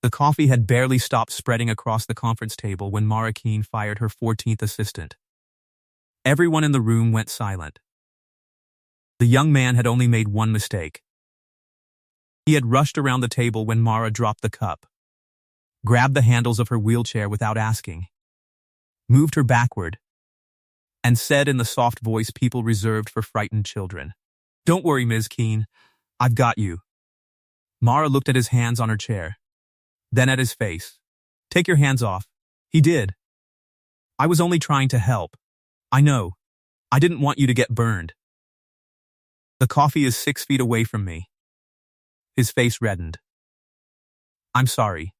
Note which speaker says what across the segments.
Speaker 1: The coffee had barely stopped spreading across the conference table when Mara Keene fired her 14th assistant. Everyone in the room went silent. The young man had only made one mistake. He had rushed around the table when Mara dropped the cup, grabbed the handles of her wheelchair without asking, moved her backward, and said in the soft voice people reserved for frightened children, "Don't worry, Ms. Keene. I've got you." Mara looked at his hands on her chair, then at his face. "Take your hands off." He did. "I was only trying to help. I know. I didn't want you to get burned." "The coffee is 6 feet away from me." His face reddened. "I'm sorry."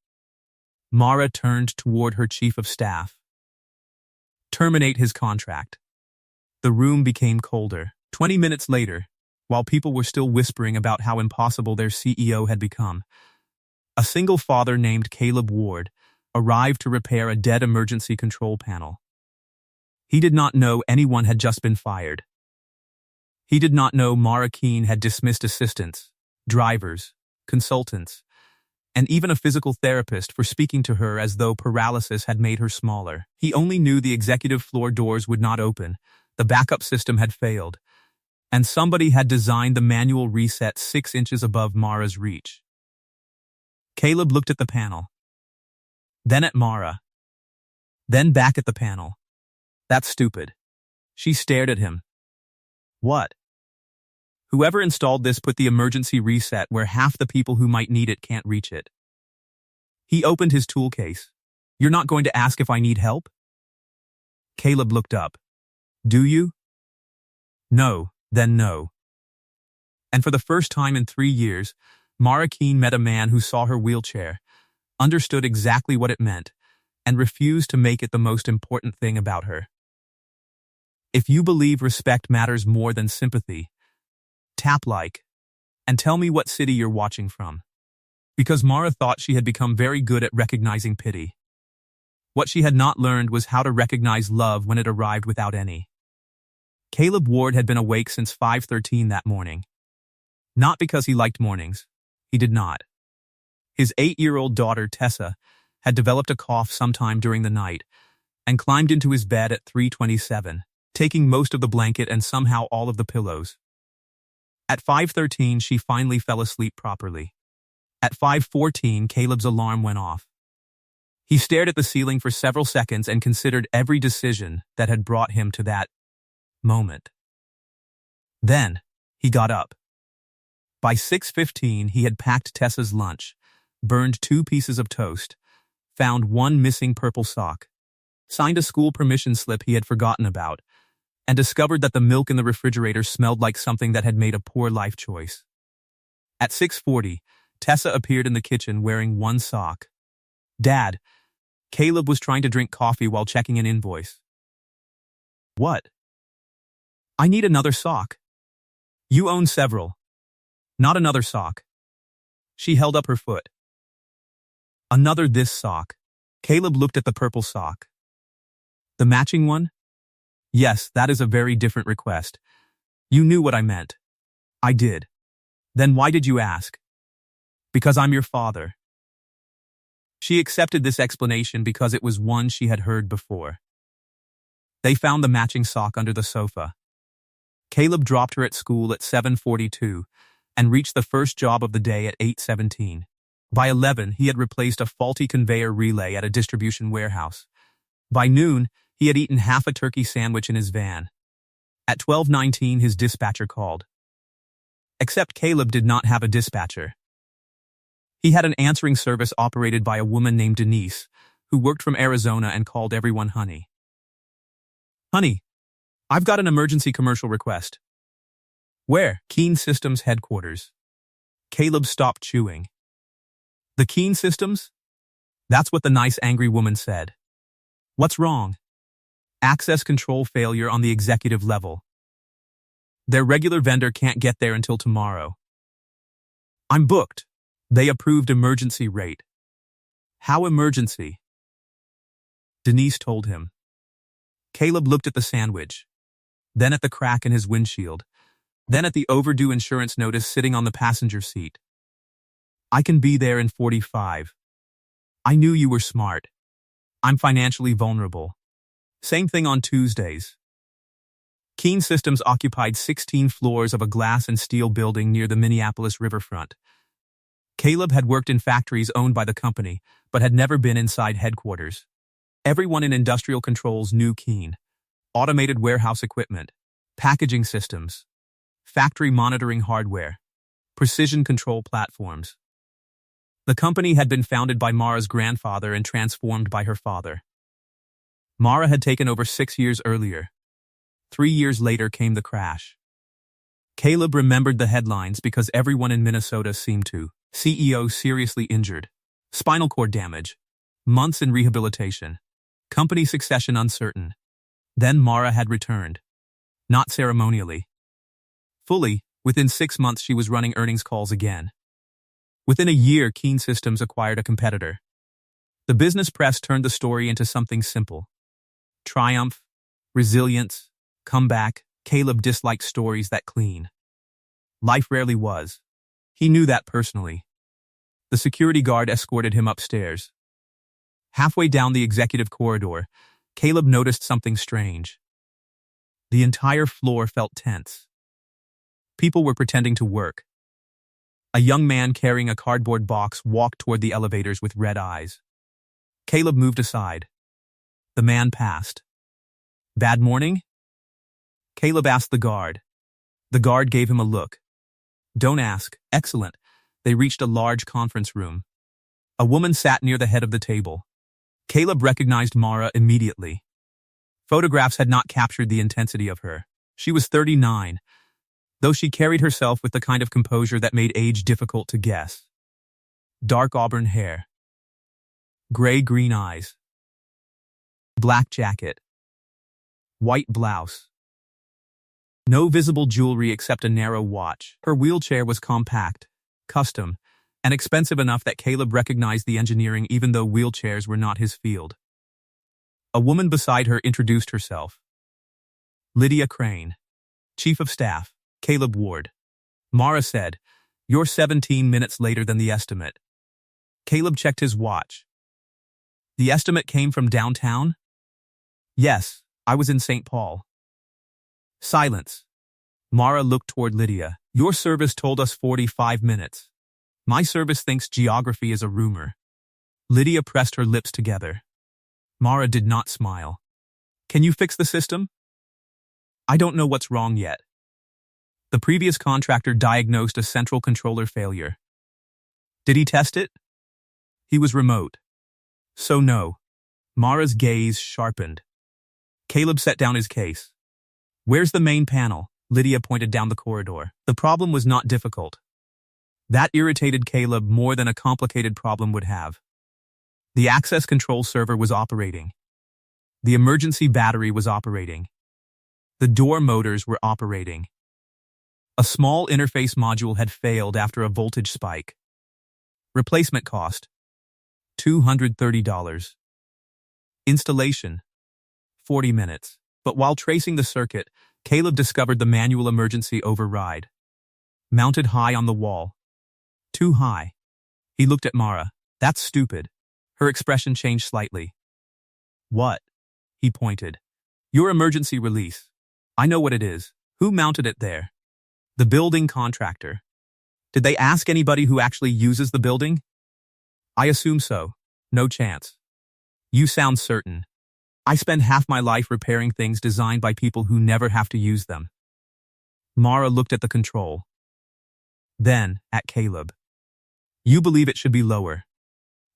Speaker 1: Mara turned toward her chief of staff. "Terminate his contract." The room became colder. 20 minutes later, while people were still whispering about how impossible their CEO had become, a single father named Caleb Ward arrived to repair a dead emergency control panel. He did not know anyone had just been fired. He did not know Mara Keene had dismissed assistants, drivers, consultants, and even a physical therapist for speaking to her as though paralysis had made her smaller. He only knew the executive floor doors would not open, the backup system had failed, and somebody had designed the manual reset 6 inches above Mara's reach. Caleb looked at the panel, then at Mara, then back at the panel. "That's stupid." She stared at him. "What?" "Whoever installed this put the emergency reset where half the people who might need it can't reach it." He opened his tool case. "You're not going to ask if I need help?" Caleb looked up. "Do you?" "No, then no." And for the first time in 3 years, Mara Keene met a man who saw her wheelchair, understood exactly what it meant, and refused to make it the most important thing about her. If you believe respect matters more than sympathy, tap like, and tell me what city you're watching from. Because Mara thought she had become very good at recognizing pity. What she had not learned was how to recognize love when it arrived without any. Caleb Ward had been awake since 5:13 that morning. Not because he liked mornings. He did not. His 8-year-old daughter, Tessa, had developed a cough sometime during the night and climbed into his bed at 3:27, taking most of the blanket and somehow all of the pillows. At 5:13, she finally fell asleep properly. At 5:14, Caleb's alarm went off. He stared at the ceiling for several seconds and considered every decision that had brought him to that moment. Then, he got up. By 6:15, he had packed Tessa's lunch, burned 2 pieces of toast, found 1 missing purple sock, signed a school permission slip he had forgotten about, and discovered that the milk in the refrigerator smelled like something that had made a poor life choice. At 6:40, Tessa appeared in the kitchen wearing 1 sock. "Dad," Caleb was trying to drink coffee while checking an invoice. "What?" "I need another sock." "You own several." "Not another sock." She held up her foot. "Another this sock." Caleb looked at the purple sock. "The matching one?" "Yes, that is a very different request. You knew what I meant." "I did." "Then why did you ask?" "Because I'm your father." She accepted this explanation because it was one she had heard before. They found the matching sock under the sofa. Caleb dropped her at school at 7:42 and reached the first job of the day at 8:17. By 11, he had replaced a faulty conveyor relay at a distribution warehouse. By noon, he had eaten half a turkey sandwich in his van. At 12:19, his dispatcher called. Except Caleb did not have a dispatcher. He had an answering service operated by a woman named Denise, who worked from Arizona and called everyone honey. "Honey, I've got an emergency commercial request." "Where?" "Keene Systems headquarters." Caleb stopped chewing. "The Keene Systems?" That's what the nice angry woman said. "What's wrong?" "Access control failure on the executive level. Their regular vendor can't get there until tomorrow." "I'm booked. They approved emergency rate." "How emergency?" Denise told him. Caleb looked at the sandwich, then at the crack in his windshield, then at the overdue insurance notice sitting on the passenger seat. "I can be there in 45. I knew you were smart. I'm financially vulnerable. Same thing on Tuesdays. Keene Systems occupied 16 floors of a glass and steel building near the Minneapolis riverfront. Caleb had worked in factories owned by the company, but had never been inside headquarters. Everyone in industrial controls knew Keene. Automated warehouse equipment, packaging systems, factory monitoring hardware, precision control platforms. The company had been founded by Mara's grandfather and transformed by her father. Mara had taken over 6 years earlier. 3 years later came the crash. Caleb remembered the headlines because everyone in Minnesota seemed to. CEO seriously injured. Spinal cord damage. Months in rehabilitation. Company succession uncertain. Then Mara had returned. Not ceremonially. Fully, within 6 months she was running earnings calls again. Within a year, Keene Systems acquired a competitor. The business press turned the story into something simple. Triumph, resilience, comeback. Caleb disliked stories that clean. Life rarely was. He knew that personally. The security guard escorted him upstairs. Halfway down the executive corridor, Caleb noticed something strange. The entire floor felt tense. People were pretending to work. A young man carrying a cardboard box walked toward the elevators with red eyes. Caleb moved aside. The man passed. Bad morning? Caleb asked the guard. The guard gave him a look. Don't ask. Excellent. They reached a large conference room. A woman sat near the head of the table. Caleb recognized Mara immediately. Photographs had not captured the intensity of her. She was 39, though she carried herself with the kind of composure that made age difficult to guess. Dark auburn hair. Gray-green eyes. Black jacket. White blouse. No visible jewelry except a narrow watch. Her wheelchair was compact, custom, and expensive enough that Caleb recognized the engineering even though wheelchairs were not his field. A woman beside her introduced herself. Lydia Crane, Chief of Staff, Caleb Ward. Mara said, "You're 17 minutes later than the estimate." Caleb checked his watch. The estimate came from downtown? Yes, I was in St. Paul. Silence. Mara looked toward Lydia. Your service told us 45 minutes. My service thinks geography is a rumor. Lydia pressed her lips together. Mara did not smile. Can you fix the system? I don't know what's wrong yet. The previous contractor diagnosed a central controller failure. Did he test it? He was remote. So no. Mara's gaze sharpened. Caleb set down his case. Where's the main panel? Lydia pointed down the corridor. The problem was not difficult. That irritated Caleb more than a complicated problem would have. The access control server was operating. The emergency battery was operating. The door motors were operating. A small interface module had failed after a voltage spike. Replacement cost, $230. Installation, 40 minutes. But while tracing the circuit, Caleb discovered the manual emergency override. Mounted high on the wall. Too high. He looked at Mara. That's stupid. Her expression changed slightly. What? He pointed. Your emergency release. I know what it is. Who mounted it there? The building contractor. Did they ask anybody who actually uses the building? I assume so. No chance. You sound certain. I spend half my life repairing things designed by people who never have to use them. Mara looked at the control. Then, at Caleb. You believe it should be lower.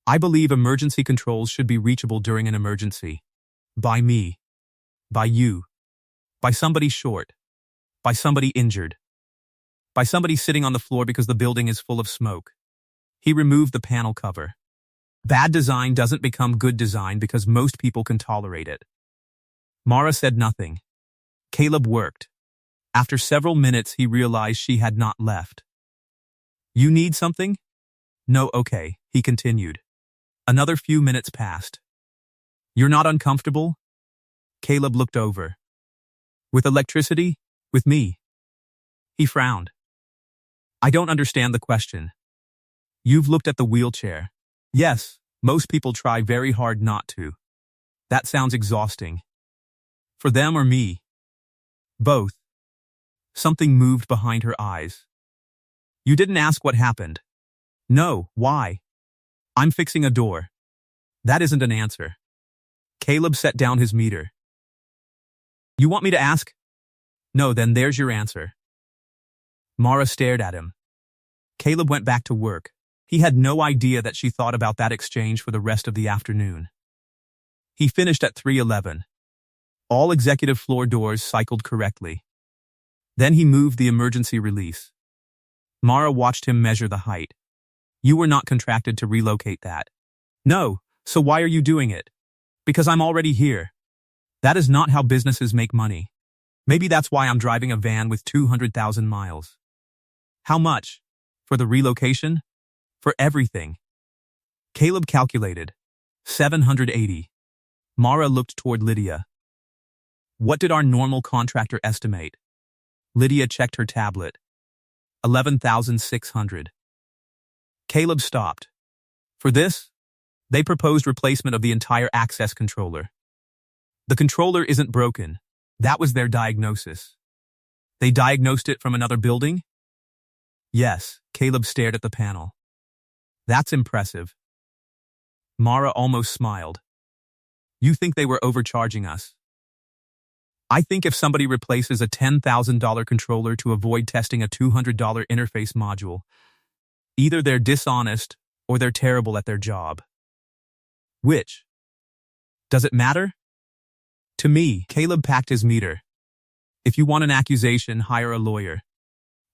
Speaker 1: I believe emergency controls should be reachable during an emergency. By me. By you. By somebody short. By somebody injured. By somebody sitting on the floor because the building is full of smoke. He removed the panel cover. Bad design doesn't become good design because most people can tolerate it. Mara said nothing. Caleb worked. After several minutes, he realized she had not left. You need something? No, okay, he continued. Another few minutes passed. You're not uncomfortable? Caleb looked over. With electricity? With me? He frowned. I don't understand the question. You've looked at the wheelchair. Yes, Most people try very hard not to. That sounds exhausting. For them or me? Both. Something moved behind her eyes. You didn't ask what happened. No, why? I'm fixing a door. That isn't an answer. Caleb set down his meter. You want me to ask? No, then there's your answer. Mara stared at him. Caleb went back to work. He had no idea that she thought about that exchange for the rest of the afternoon. He finished at 3:11. All executive floor doors cycled correctly. Then he moved the emergency release. Mara watched him measure the height. You were not contracted to relocate that. No, so why are you doing it? Because I'm already here. That is not how businesses make money. Maybe that's why I'm driving a van with 200,000 miles. How much? For the relocation? For everything. Caleb calculated. 780. Mara looked toward Lydia. What did our normal contractor estimate? Lydia checked her tablet. 11,600. Caleb stopped. For this, they proposed replacement of the entire access controller. The controller isn't broken. That was their diagnosis. They diagnosed it from another building? Yes, Caleb stared at the panel. That's impressive. Mara almost smiled. You think they were overcharging us? I think if somebody replaces a $10,000 controller to avoid testing a $200 interface module, either they're dishonest or they're terrible at their job. Which? Does it matter? To me, Caleb packed his meter. If you want an accusation, hire a lawyer.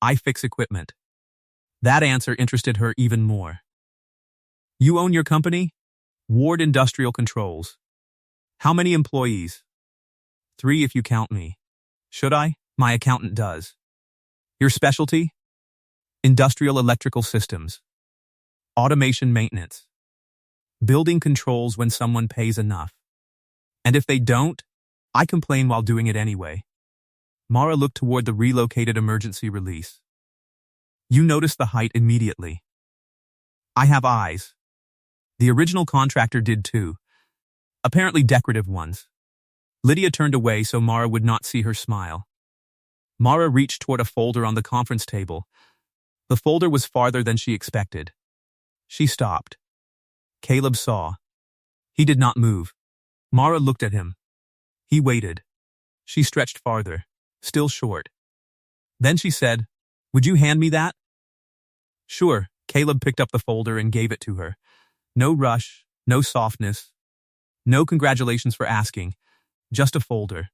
Speaker 1: I fix equipment. That answer interested her even more. You own your company? Ward Industrial Controls. How many employees? 3 if you count me. Should I? My accountant does. Your specialty? Industrial electrical systems. Automation maintenance. Building controls when someone pays enough. And if they don't, I complain while doing it anyway. Mara looked toward the relocated emergency release. You noticed the height immediately. I have eyes. The original contractor did too. Apparently decorative ones. Lydia turned away so Mara would not see her smile. Mara reached toward a folder on the conference table. The folder was farther than she expected. She stopped. Caleb saw. He did not move. Mara looked at him. He waited. She stretched farther, still short. Then she said, Would you hand me that? Sure. Caleb picked up the folder and gave it to her. No rush, no softness. No congratulations for asking. Just a folder.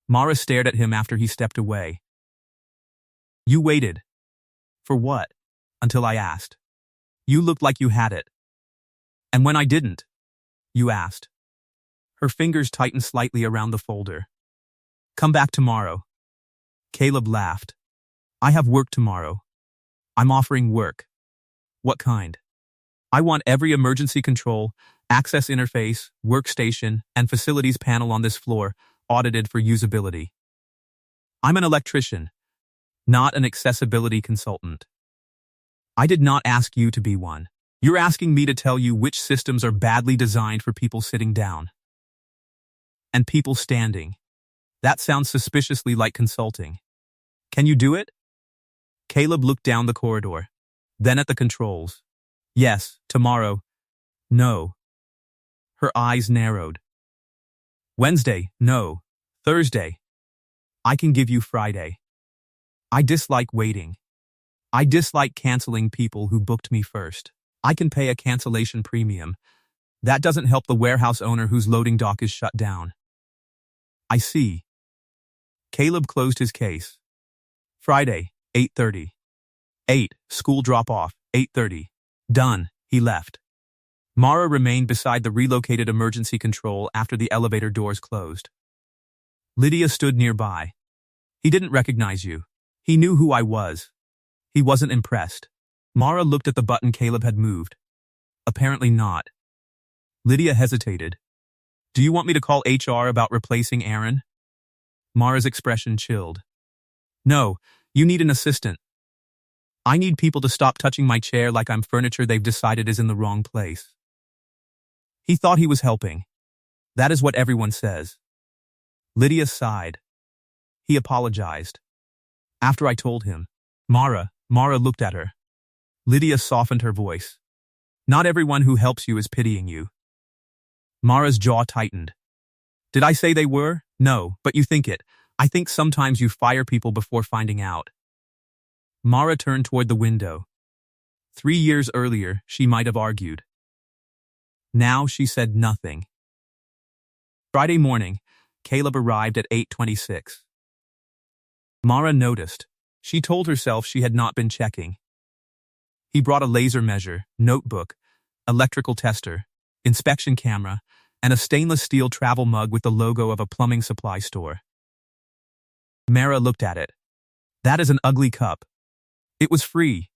Speaker 1: Mara stared at him after he stepped away. You waited. For what? Until I asked. You looked like you had it. And when I didn't, you asked. Her fingers tightened slightly around the folder. Come back tomorrow. Caleb laughed. I have work tomorrow. I'm offering work. What kind? I want every emergency control, access interface, workstation, and facilities panel on this floor audited for usability. I'm an electrician, not an accessibility consultant. I did not ask you to be one. You're asking me to tell you which systems are badly designed for people sitting down and people standing. That sounds suspiciously like consulting. Can you do it? Caleb looked down the corridor, then at the controls. Yes, tomorrow. No. Her eyes narrowed. Wednesday, no. Thursday. I can give you Friday. I dislike waiting. I dislike canceling people who booked me first. I can pay a cancellation premium. That doesn't help the warehouse owner whose loading dock is shut down. I see. Caleb closed his case. Friday, 8:30. 8, school drop-off, 8:30. Done, he left. Mara remained beside the relocated emergency control after the elevator doors closed. Lydia stood nearby. He didn't recognize you. He knew who I was. He wasn't impressed. Mara looked at the button Caleb had moved. Apparently not. Lydia hesitated. Do you want me to call HR about replacing Aaron? Mara's expression chilled. No, you need an assistant. I need people to stop touching my chair like I'm furniture they've decided is in the wrong place. He thought he was helping. That is what everyone says. Lydia sighed. He apologized. After I told him. Mara looked at her. Lydia softened her voice. Not everyone who helps you is pitying you. Mara's jaw tightened. Did I say they were? No, but you think it. I think sometimes you fire people before finding out. Mara turned toward the window. 3 years earlier, she might have argued. Now she said nothing. Friday morning, Caleb arrived at 8:26. Mara noticed. She told herself she had not been checking. He brought a laser measure, notebook, electrical tester, inspection camera, and a stainless steel travel mug with the logo of a plumbing supply store. Mara looked at it. That is an ugly cup. It was free.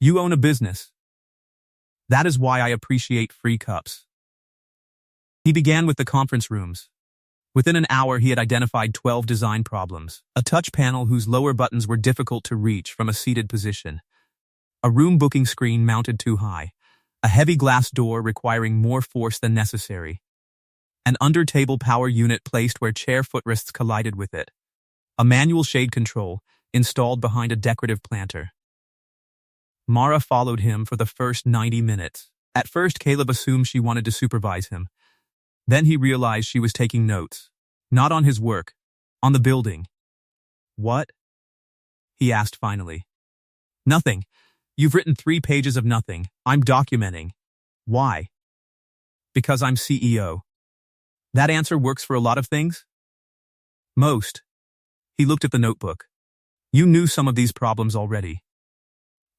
Speaker 1: You own a business. That is why I appreciate free cups. He began with the conference rooms. Within an hour, he had identified 12 design problems. A touch panel whose lower buttons were difficult to reach from a seated position. A room booking screen mounted too high. A heavy glass door requiring more force than necessary. An under-table power unit placed where chair footrests collided with it. A manual shade control installed behind a decorative planter. Mara followed him for the first 90 minutes. At first, Caleb assumed she wanted to supervise him. Then he realized she was taking notes. Not on his work, on the building. What? He asked finally. Nothing. You've written 3 pages of nothing. I'm documenting. Why? Because I'm CEO. That answer works for a lot of things? Most. He looked at the notebook. You knew some of these problems already.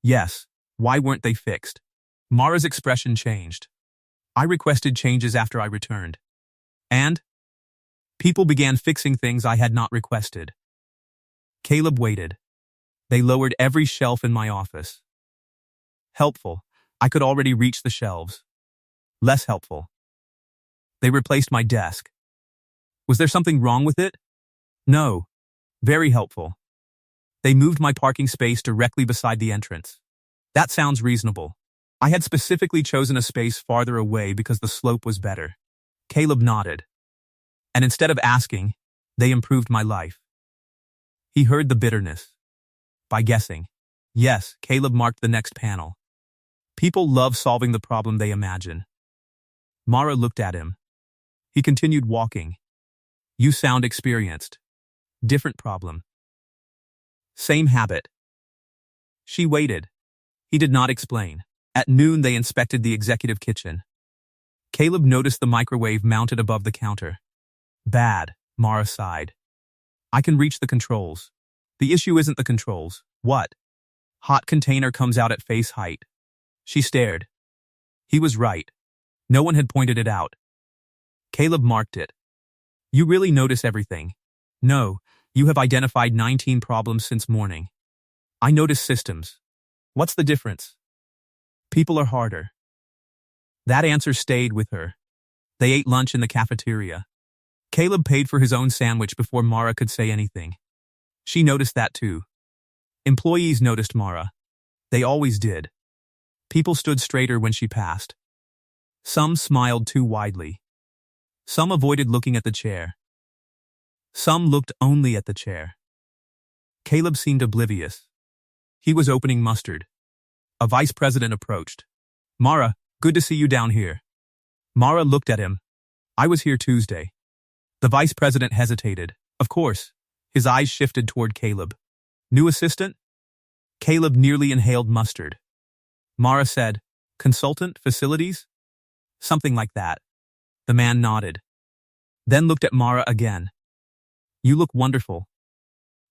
Speaker 1: Yes. Why weren't they fixed? Mara's expression changed. I requested changes after I returned. And? People began fixing things I had not requested. Caleb waited. They lowered every shelf in my office. Helpful. I could already reach the shelves. Less helpful. They replaced my desk. Was there something wrong with it? No. Very helpful. They moved my parking space directly beside the entrance. That sounds reasonable. I had specifically chosen a space farther away because the slope was better. Caleb nodded. And instead of asking, they improved my life. He heard the bitterness. By guessing. Yes, Caleb marked the next panel. People love solving the problem they imagine. Mara looked at him. He continued walking. You sound experienced. Different problem. Same habit. She waited. He did not explain. At noon, they inspected the executive kitchen. Caleb noticed the microwave mounted above the counter. Bad, Mara sighed. I can reach the controls. The issue isn't the controls. What? Hot container comes out at face height. She stared. He was right. No one had pointed it out. Caleb marked it. You really notice everything. No, you have identified 19 problems since morning. I notice systems. What's the difference? People are harder. That answer stayed with her. They ate lunch in the cafeteria. Caleb paid for his own sandwich before Mara could say anything. She noticed that too. Employees noticed Mara. They always did. People stood straighter when she passed. Some smiled too widely. Some avoided looking at the chair. Some looked only at the chair. Caleb seemed oblivious. He was opening mustard. A vice president approached. Mara, good to see you down here. Mara looked at him. I was here Tuesday. The vice president hesitated. Of course. His eyes shifted toward Caleb. New assistant? Caleb nearly inhaled mustard. Mara said, consultant, facilities? Something like that. The man nodded. Then looked at Mara again. You look wonderful.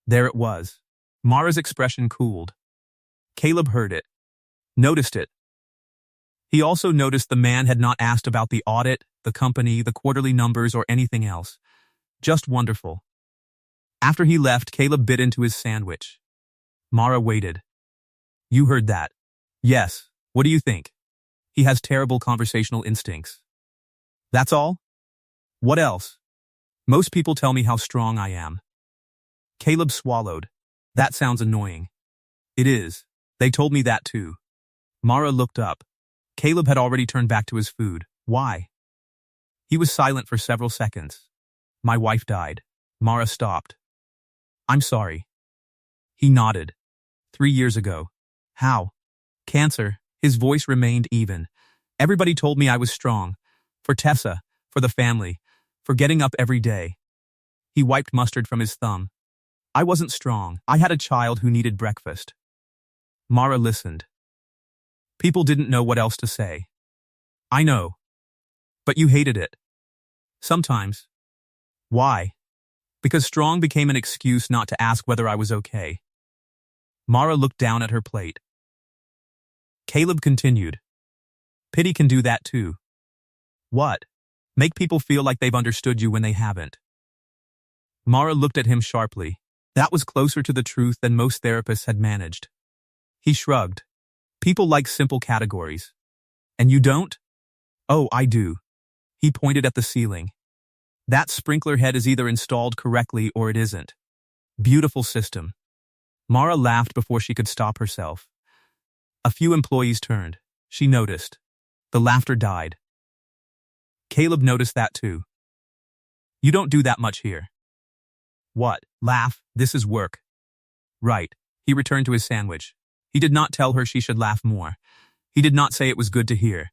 Speaker 1: There it was. Mara's expression cooled. Caleb heard it. Noticed it. He also noticed the man had not asked about the audit, the company, the quarterly numbers, or anything else. Just wonderful. After he left, Caleb bit into his sandwich. Mara waited. You heard that. Yes. What do you think? He has terrible conversational instincts. That's all? What else? Most people tell me how strong I am. Caleb swallowed. That sounds annoying. It is. They told me that too. Mara looked up. Caleb had already turned back to his food. Why? He was silent for several seconds. My wife died. Mara stopped. I'm sorry. He nodded. 3 years ago. How? Cancer. His voice remained even. Everybody told me I was strong. For Tessa, for the family, for getting up every day. He wiped mustard from his thumb. I wasn't strong. I had a child who needed breakfast. Mara listened. People didn't know what else to say. I know. But you hated it. Sometimes. Why? Because strong became an excuse not to ask whether I was okay. Mara looked down at her plate. Caleb continued. Pity can do that too. What? Make people feel like they've understood you when they haven't. Mara looked at him sharply. That was closer to the truth than most therapists had managed. He shrugged. People like simple categories. And you don't? Oh, I do. He pointed at the ceiling. That sprinkler head is either installed correctly or it isn't. Beautiful system. Mara laughed before she could stop herself. A few employees turned. She noticed. The laughter died. Caleb noticed that too. You don't do that much here. What? Laugh? This is work. Right. He returned to his sandwich. He did not tell her she should laugh more. He did not say it was good to hear.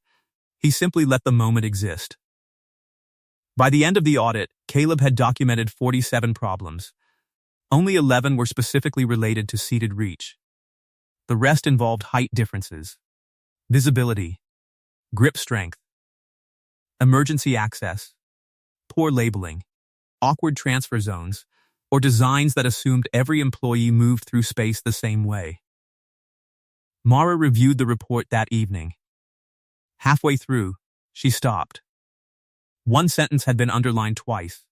Speaker 1: He simply let the moment exist. By the end of the audit, Caleb had documented 47 problems. Only 11 were specifically related to seated reach. The rest involved height differences, visibility, grip strength, emergency access, poor labeling, awkward transfer zones, or designs that assumed every employee moved through space the same way. Mara reviewed the report that evening. Halfway through, she stopped. One sentence had been underlined twice.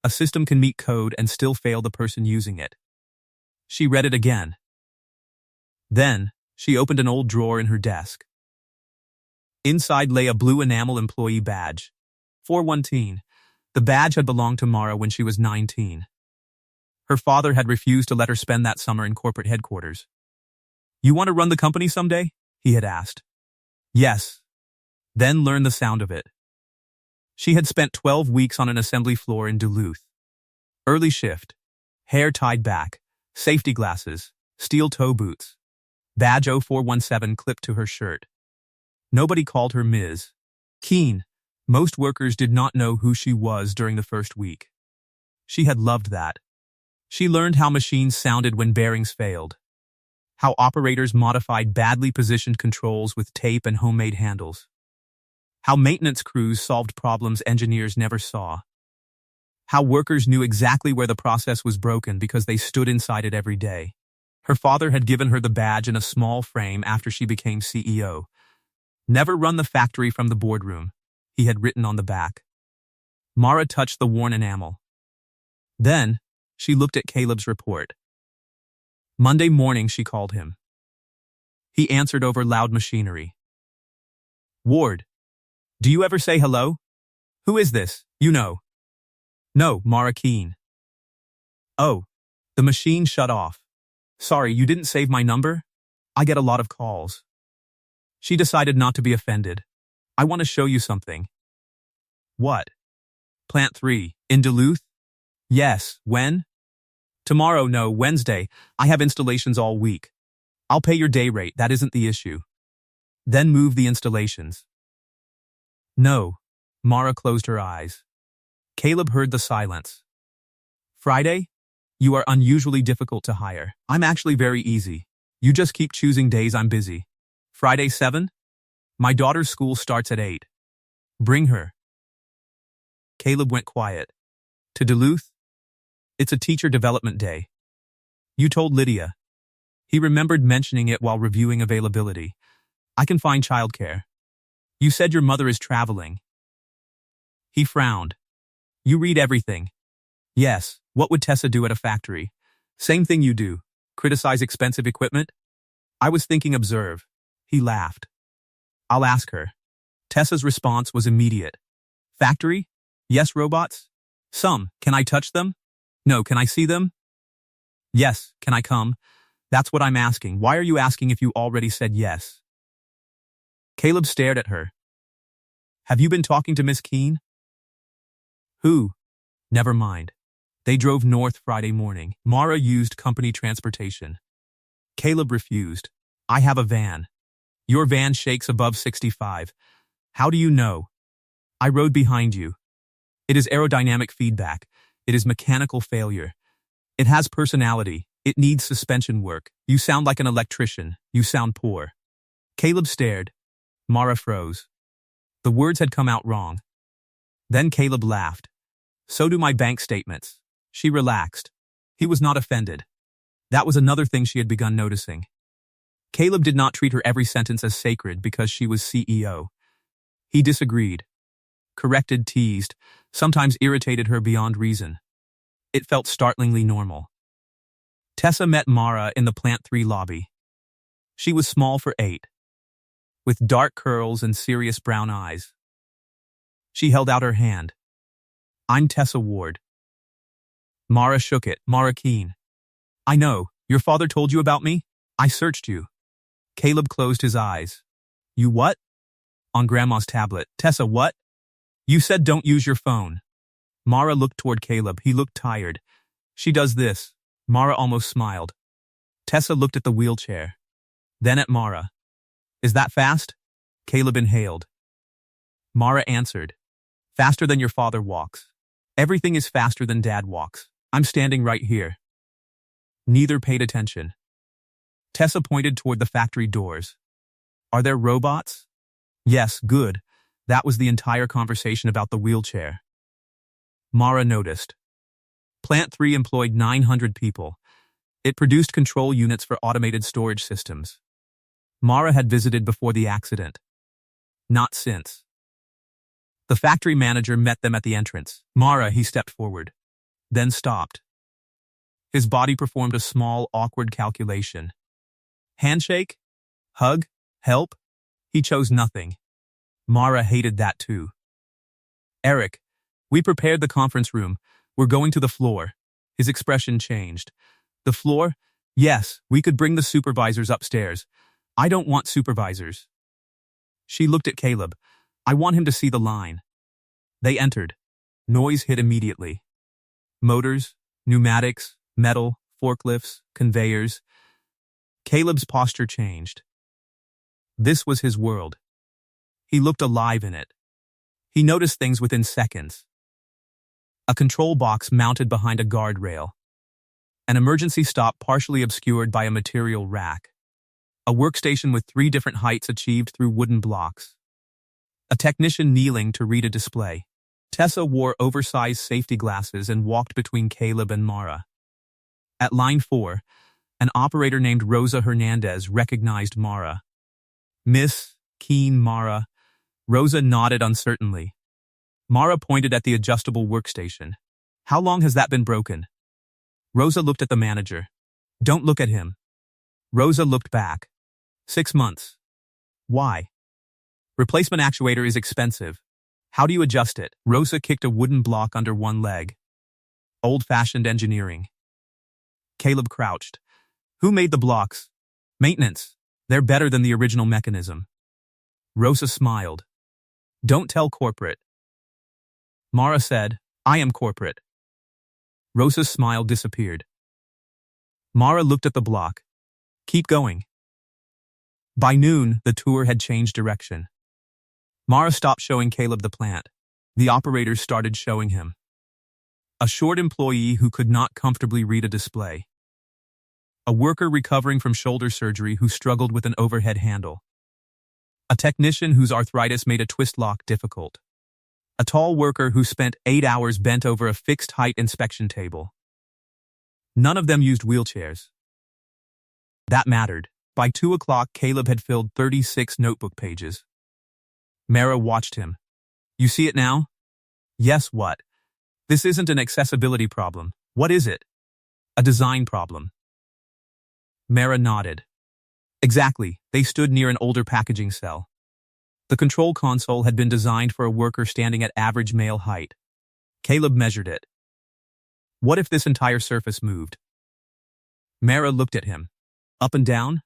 Speaker 1: A system can meet code and still fail the person using it. She read it again. Then, she opened an old drawer in her desk. Inside lay a blue enamel employee badge. 419. The badge had belonged to Mara when she was 19. Her father had refused to let her spend that summer in corporate headquarters. You want to run the company someday? He had asked. Yes. Then learn the sound of it. She had spent 12 weeks on an assembly floor in Duluth. Early shift. Hair tied back. Safety glasses. Steel toe boots. Badge 0417 clipped to her shirt. Nobody called her Ms. Keene. Most workers did not know who she was during the first week. She had loved that. She learned how machines sounded when bearings failed. How operators modified badly positioned controls with tape and homemade handles. How maintenance crews solved problems engineers never saw. How workers knew exactly where the process was broken because they stood inside it every day. Her father had given her the badge in a small frame after she became CEO. Never run the factory from the boardroom, he had written on the back. Mara touched the worn enamel. Then, she looked at Caleb's report. Monday morning, she called him. He answered over loud machinery. Ward. Do you ever say hello? Who is this? You know. No, Mara Keene. Oh. The machine shut off. Sorry, you didn't save my number? I get a lot of calls. She decided not to be offended. I want to show you something. What? Plant 3, in Duluth? Yes, when? Tomorrow, no, Wednesday. I have installations all week. I'll pay your day rate, that isn't the issue. Then move the installations. No. Mara closed her eyes. Caleb heard the silence. Friday? You are unusually difficult to hire. I'm actually very easy. You just keep choosing days I'm busy. Friday 7? My daughter's school starts at 8. Bring her. Caleb went quiet. To Duluth? It's a teacher development day. You told Lydia. He remembered mentioning it while reviewing availability. I can find childcare. You said your mother is traveling. He frowned. You read everything. Yes, what would Tessa do at a factory? Same thing you do. Criticize expensive equipment? I was thinking observe. He laughed. I'll ask her. Tessa's response was immediate. Factory? Yes, robots? Some. Can I touch them? No, can I see them? Yes, can I come? That's what I'm asking. Why are you asking if you already said yes? Caleb stared at her. Have you been talking to Miss Keene? Who? Never mind. They drove north Friday morning. Mara used company transportation. Caleb refused. I have a van. Your van shakes above 65. How do you know? I rode behind you. It is aerodynamic feedback. It is mechanical failure. It has personality. It needs suspension work. You sound like an electrician. You sound poor. Caleb stared. Mara froze. The words had come out wrong. Then Caleb laughed. So do my bank statements. She relaxed. He was not offended. That was another thing she had begun noticing. Caleb did not treat her every sentence as sacred because she was CEO. He disagreed. Corrected, teased, sometimes irritated her beyond reason. It felt startlingly normal. Tessa met Mara in the Plant 3 lobby. She was small for 8, with dark curls and serious brown eyes. She held out her hand. I'm Tessa Ward. Mara shook it. Mara Keene. I know. Your father told you about me? I searched you. Caleb closed his eyes. You what? On Grandma's tablet. Tessa, what? You said don't use your phone. Mara looked toward Caleb. He looked tired. She does this. Mara almost smiled. Tessa looked at the wheelchair. Then at Mara. Is that fast? Caleb inhaled. Mara answered. Faster than your father walks. Everything is faster than Dad walks. I'm standing right here. Neither paid attention. Tessa pointed toward the factory doors. Are there robots? Yes, good. That was the entire conversation about the wheelchair. Mara noticed. Plant 3 employed 900 people. It produced control units for automated storage systems. Mara had visited before the accident. Not since. The factory manager met them at the entrance. Mara, he stepped forward. Then stopped. His body performed a small, awkward calculation. Handshake? Hug? Help? He chose nothing. Mara hated that too. Eric, we prepared the conference room. We're going to the floor. His expression changed. The floor? Yes, we could bring the supervisors upstairs. I don't want supervisors. She looked at Caleb. I want him to see the line. They entered. Noise hit immediately. Motors, pneumatics, metal, forklifts, conveyors. Caleb's posture changed. This was his world. He looked alive in it. He noticed things within seconds. A control box mounted behind a guardrail. An emergency stop partially obscured by a material rack. A workstation with 3 different heights achieved through wooden blocks. A technician kneeling to read a display. Tessa wore oversized safety glasses and walked between Caleb and Mara. At line 4, an operator named Rosa Hernandez recognized Mara. Miss Keene Mara. Rosa nodded uncertainly. Mara pointed at the adjustable workstation. How long has that been broken? Rosa looked at the manager. Don't look at him. Rosa looked back. 6 months. Why? Replacement actuator is expensive. How do you adjust it? Rosa kicked a wooden block under one leg. Old-fashioned engineering. Caleb crouched. Who made the blocks? Maintenance. They're better than the original mechanism. Rosa smiled. Don't tell corporate. Mara said, I am corporate. Rosa's smile disappeared. Mara looked at the block. Keep going. By noon, the tour had changed direction. Mara stopped showing Caleb the plant. The operators started showing him. A short employee who could not comfortably read a display. A worker recovering from shoulder surgery who struggled with an overhead handle. A technician whose arthritis made a twist lock difficult. A tall worker who spent 8 hours bent over a fixed height inspection table. None of them used wheelchairs. That mattered. By 2 o'clock, Caleb had filled 36 notebook pages. Mara watched him. You see it now? Yes, what? This isn't an accessibility problem. What is it? A design problem. Mara nodded. Exactly. They stood near an older packaging cell. The control console had been designed for a worker standing at average male height. Caleb measured it. What if this entire surface moved? Mara looked at him. Up and down?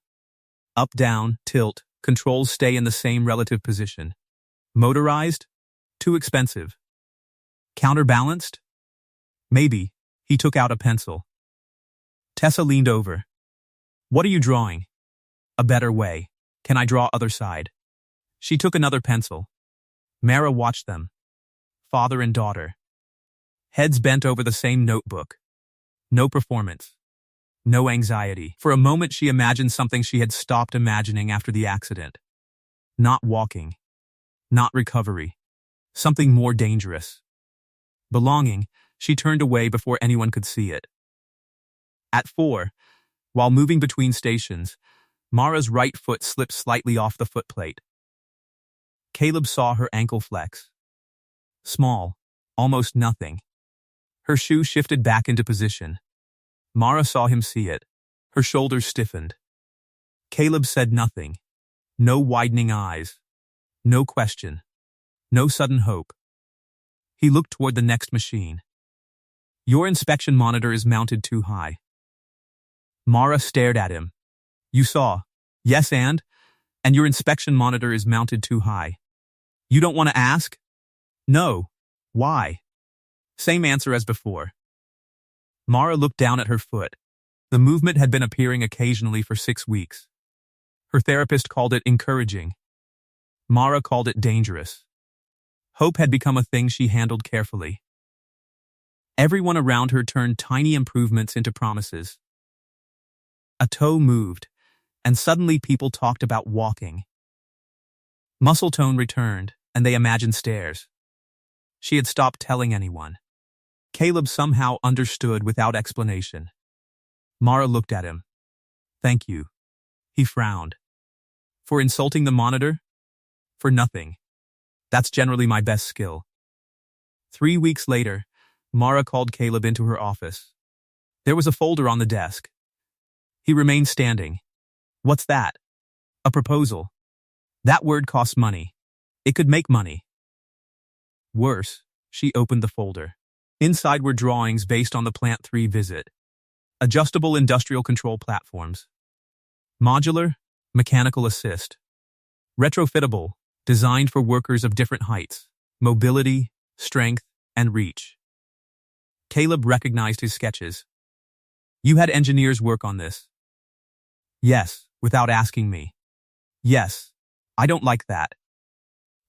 Speaker 1: Up, down, tilt. Controls stay in the same relative position. Motorized? Too expensive. Counterbalanced? Maybe. He took out a pencil. Tessa leaned over. What are you drawing? A better way. Can I draw other side? She took another pencil. Mara watched them. Father and daughter. Heads bent over the same notebook. No performance. No anxiety. For a moment she imagined something she had stopped imagining after the accident. Not walking. Not recovery. Something more dangerous. Belonging, she turned away before anyone could see it. At 4, while moving between stations, Mara's right foot slipped slightly off the footplate. Caleb saw her ankle flex. Small, almost nothing. Her shoe shifted back into position. Mara saw him see it. Her shoulders stiffened. Caleb said nothing. No widening eyes. No question. No sudden hope. He looked toward the next machine. Your inspection monitor is mounted too high. Mara stared at him. You saw. Yes, and your inspection monitor is mounted too high. You don't want to ask? No. Why? Same answer as before. Mara looked down at her foot. The movement had been appearing occasionally for 6 weeks. Her therapist called it encouraging. Mara called it dangerous. Hope had become a thing she handled carefully. Everyone around her turned tiny improvements into promises. A toe moved, and suddenly people talked about walking. Muscle tone returned, and they imagined stairs. She had stopped telling anyone. Caleb somehow understood without explanation. Mara looked at him. Thank you. He frowned. For insulting the monitor? For nothing. That's generally my best skill. 3 weeks later, Mara called Caleb into her office. There was a folder on the desk. He remained standing. What's that? A proposal. That word costs money. It could make money. Worse, she opened the folder. Inside were drawings based on the Plant 3 visit. Adjustable industrial control platforms. Modular, mechanical assist. Retrofittable, designed for workers of different heights, mobility, strength, and reach. Caleb recognized his sketches. You had engineers work on this. Yes, without asking me. Yes, I don't like that.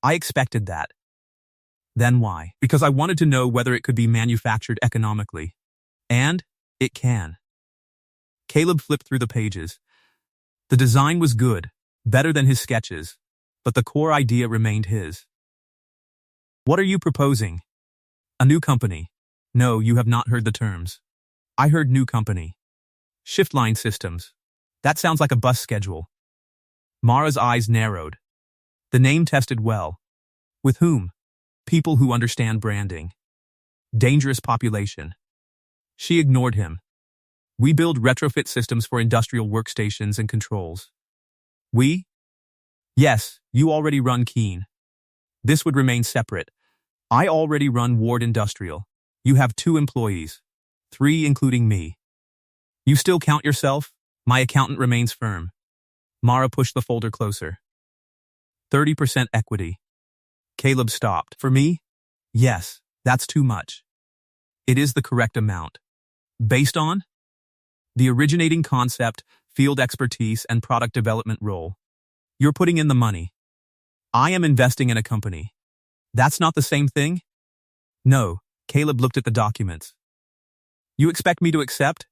Speaker 1: I expected that. Then why? Because I wanted to know whether it could be manufactured economically. And it can. Caleb flipped through the pages. The design was good, better than his sketches, but the core idea remained his. What are you proposing? A new company. No, you have not heard the terms. I heard new company. Shiftline Systems. That sounds like a bus schedule. Mara's eyes narrowed. The name tested well. With whom? People who understand branding. Dangerous population. She ignored him. We build retrofit systems for industrial workstations and controls. We? Yes, you already run Keene. This would remain separate. I already run Ward Industrial. You have 2 employees. 3 including me. You still count yourself? My accountant remains firm. Mara pushed the folder closer. 30% equity. Caleb stopped. For me? Yes, that's too much. It is the correct amount. Based on? The originating concept, field expertise, and product development role. You're putting in the money. I am investing in a company. That's not the same thing? No, Caleb looked at the documents. You expect me to accept?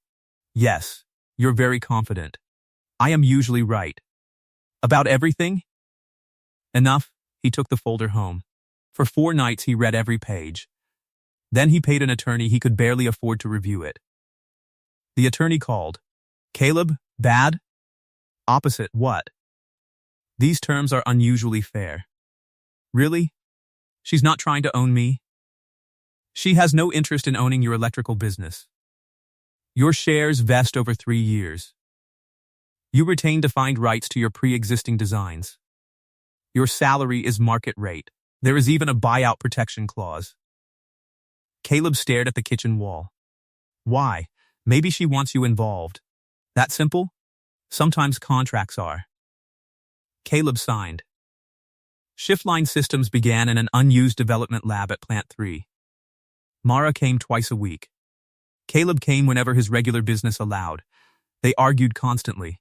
Speaker 1: Yes, you're very confident. I am usually right. About everything? Enough, he took the folder home. For 4 nights he read every page. Then he paid an attorney he could barely afford to review it. The attorney called. Caleb, bad? Opposite, what? These terms are unusually fair. Really? She's not trying to own me? She has no interest in owning your electrical business. Your shares vest over 3 years. You retain defined rights to your pre-existing designs. Your salary is market rate. There is even a buyout protection clause. Caleb stared at the kitchen wall. Why? Maybe she wants you involved. That simple? Sometimes contracts are. Caleb signed. Shiftline Systems began in an unused development lab at Plant 3. Mara came twice a week. Caleb came whenever his regular business allowed. They argued constantly.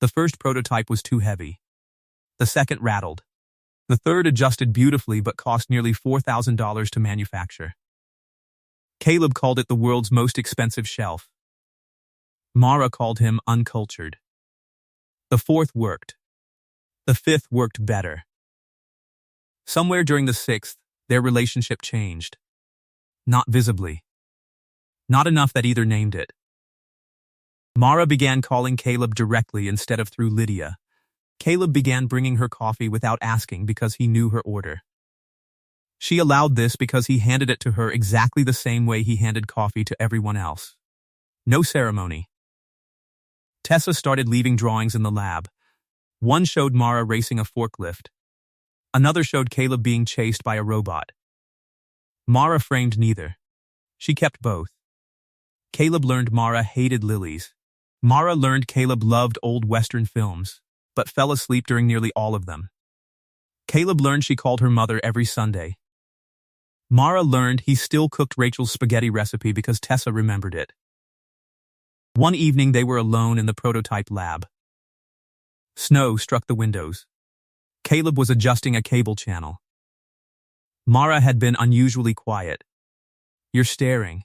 Speaker 1: The first prototype was too heavy. The second rattled. The third adjusted beautifully but cost nearly $4,000 to manufacture. Caleb called it the world's most expensive shelf. Mara called him uncultured. The fourth worked. The fifth worked better. Somewhere during the sixth, their relationship changed. Not visibly. Not enough that either named it. Mara began calling Caleb directly instead of through Lydia. Caleb began bringing her coffee without asking because he knew her order. She allowed this because he handed it to her exactly the same way he handed coffee to everyone else. No ceremony. Tessa started leaving drawings in the lab. One showed Mara racing a forklift. Another showed Caleb being chased by a robot. Mara framed neither. She kept both. Caleb learned Mara hated lilies. Mara learned Caleb loved old Western films, but fell asleep during nearly all of them. Caleb learned she called her mother every Sunday. Mara learned he still cooked Rachel's spaghetti recipe because Tessa remembered it. One evening they were alone in the prototype lab. Snow struck the windows. Caleb was adjusting a cable channel. Mara had been unusually quiet. "You're staring."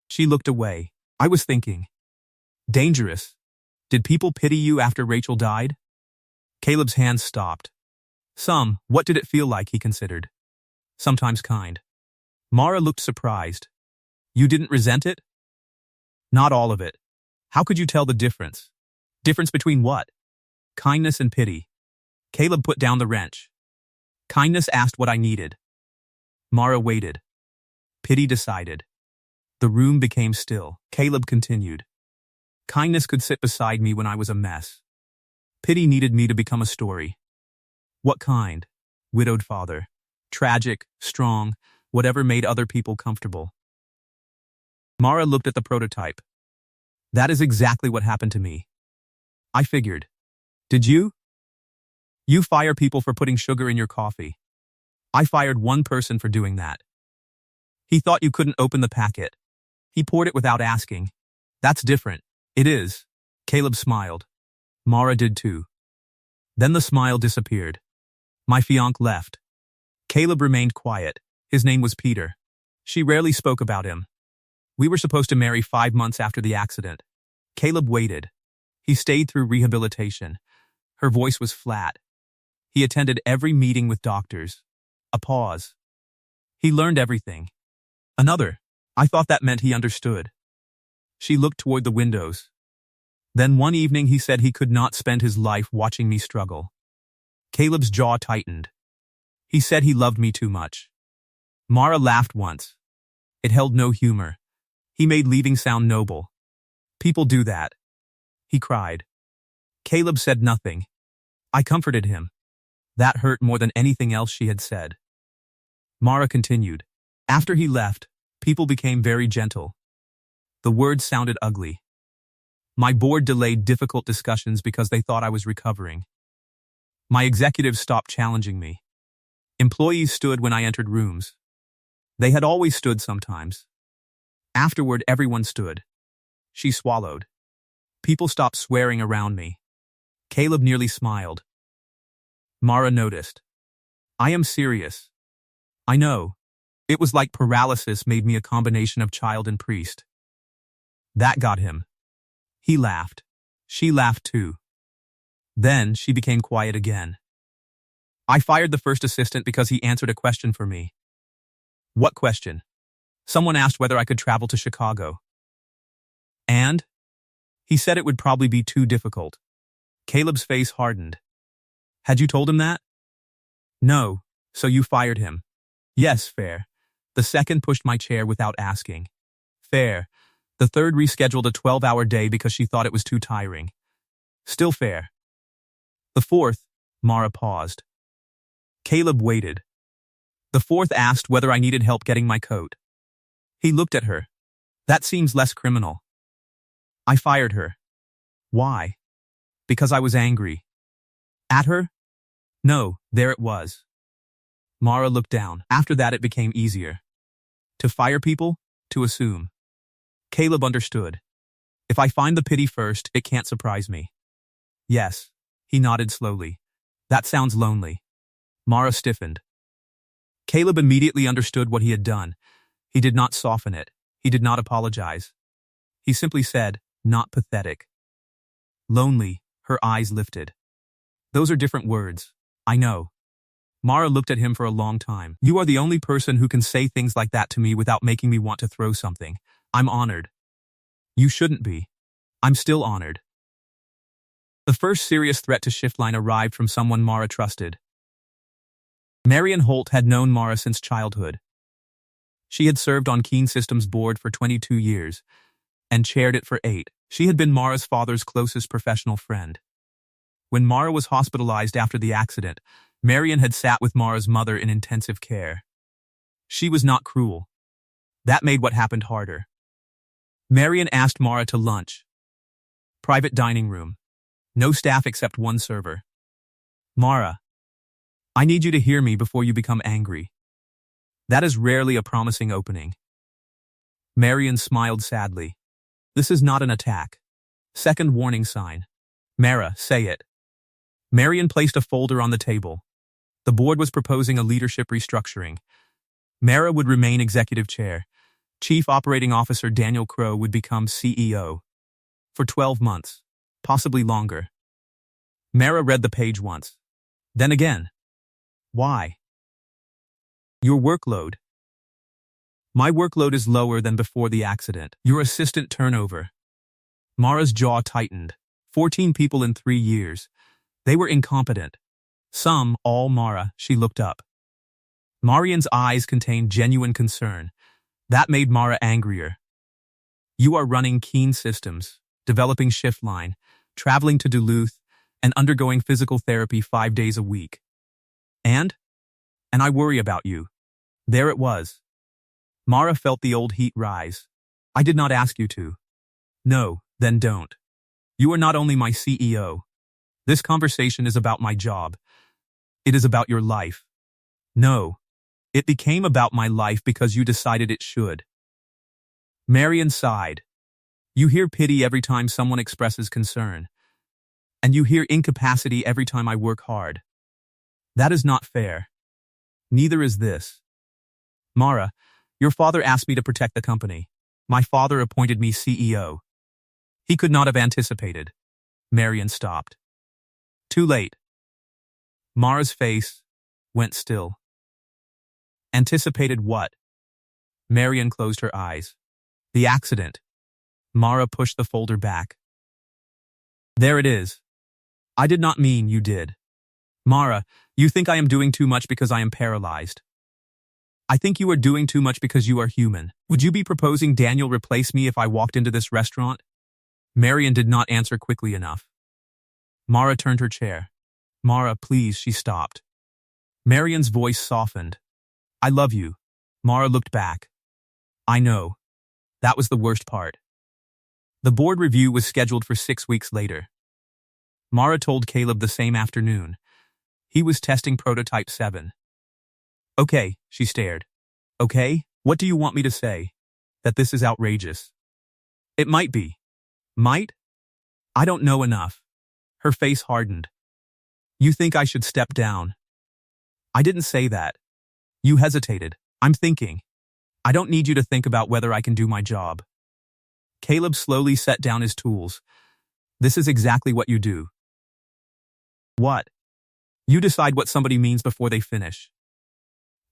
Speaker 1: She looked away. "I was thinking. Dangerous. Did people pity you after Rachel died?" Caleb's hands stopped. "Some. What did it feel like?" he considered. "Sometimes kind." Mara looked surprised. "You didn't resent it?" "Not all of it. How could you tell the difference?" "Difference between what?" "Kindness and pity." Caleb put down the wrench. Kindness asked what I needed. Mara waited. Pity decided. The room became still. Caleb continued. Kindness could sit beside me when I was a mess. Pity needed me to become a story. What kind? Widowed father. Tragic, strong, whatever made other people comfortable. Mara looked at the prototype. That is exactly what happened to me. I figured. Did you? You fire people for putting sugar in your coffee. I fired one person for doing that. He thought you couldn't open the packet. He poured it without asking. That's different. It is. Caleb smiled. Mara did too. Then the smile disappeared. My fiancé left. Caleb remained quiet. His name was Peter. She rarely spoke about him. We were supposed to marry 5 months after the accident. Caleb waited. He stayed through rehabilitation. Her voice was flat. He attended every meeting with doctors. A pause. He learned everything. Another. I thought that meant he understood. She looked toward the windows. Then one evening he said he could not spend his life watching me struggle. Caleb's jaw tightened. He said he loved me too much. Mara laughed once. It held no humor. He made leaving sound noble. People do that. He cried. Caleb said nothing. I comforted him. That hurt more than anything else she had said. Mara continued. After he left, people became very gentle. The words sounded ugly. My board delayed difficult discussions because they thought I was recovering. My executives stopped challenging me. Employees stood when I entered rooms. They had always stood sometimes. Afterward, everyone stood. She swallowed. People stopped swearing around me. Caleb nearly smiled. Mara noticed. I am serious. I know. It was like paralysis made me a combination of child and priest. That got him. He laughed. She laughed too. Then she became quiet again. I fired the first assistant because he answered a question for me. What question? Someone asked whether I could travel to Chicago. And? He said it would probably be too difficult. Caleb's face hardened. Had you told him that? No, so you fired him. Yes, fair. The second pushed my chair without asking. Fair. The third rescheduled a 12-hour day because she thought it was too tiring. Still fair. The fourth, Mara paused. Caleb waited. The fourth asked whether I needed help getting my coat. He looked at her. That seems less criminal. I fired her. Why? Because I was angry. At her? No, there it was. Mara looked down. After that it became easier. To fire people, to assume. Caleb understood. If I find the pity first, it can't surprise me. Yes. He nodded slowly. That sounds lonely. Mara stiffened. Caleb immediately understood what he had done. He did not soften it. He did not apologize. He simply said, not pathetic. Lonely, her eyes lifted. Those are different words. I know. Mara looked at him for a long time. You are the only person who can say things like that to me without making me want to throw something. I'm honored. You shouldn't be. I'm still honored. The first serious threat to Shiftline arrived from someone Mara trusted. Marion Holt had known Mara since childhood. She had served on Keene Systems board for 22 years and chaired it for 8. She had been Mara's father's closest professional friend. When Mara was hospitalized after the accident, Marion had sat with Mara's mother in intensive care. She was not cruel. That made what happened harder. Marion asked Mara to lunch. Private dining room. No staff except one server. Mara, I need you to hear me before you become angry. That is rarely a promising opening. Marion smiled sadly. This is not an attack. Second warning sign. Mara, say it. Marion placed a folder on the table. The board was proposing a leadership restructuring. Mara would remain executive chair. Chief Operating Officer Daniel Crow would become CEO. For 12 months, possibly longer. Mara read the page once. Then again. Why? Your workload. My workload is lower than before the accident. Your assistant turnover. Mara's jaw tightened. 14 people in 3 years. They were incompetent. Some, all Mara, she looked up. Marion's eyes contained genuine concern. That made Mara angrier. You are running Keene Systems, developing Shiftline, traveling to Duluth, and undergoing physical therapy 5 days a week. And I worry about you. There it was. Mara felt the old heat rise. I did not ask you to. No, then don't. You are not only my CEO. This conversation is about my job. It is about your life. No. It became about my life because you decided it should. Marion sighed. You hear pity every time someone expresses concern. And you hear incapacity every time I work hard. That is not fair. Neither is this. Mara, your father asked me to protect the company. My father appointed me CEO. He could not have anticipated. Marion stopped. Too late. Mara's face went still. Anticipated what? Marion closed her eyes. The accident. Mara pushed the folder back. There it is. I did not mean you did. Mara, you think I am doing too much because I am paralyzed. I think you are doing too much because you are human. Would you be proposing Daniel replace me if I walked into this restaurant? Marion did not answer quickly enough. Mara turned her chair. Mara, please, she stopped. Marion's voice softened. I love you. Mara looked back. I know. That was the worst part. The board review was scheduled for 6 weeks later. Mara told Caleb the same afternoon. He was testing prototype 7. Okay, she stared. Okay, what do you want me to say? That this is outrageous. It might be. Might? I don't know enough. Her face hardened. You think I should step down? I didn't say that. You hesitated. I'm thinking. I don't need you to think about whether I can do my job. Caleb slowly set down his tools. This is exactly what you do. What? You decide what somebody means before they finish.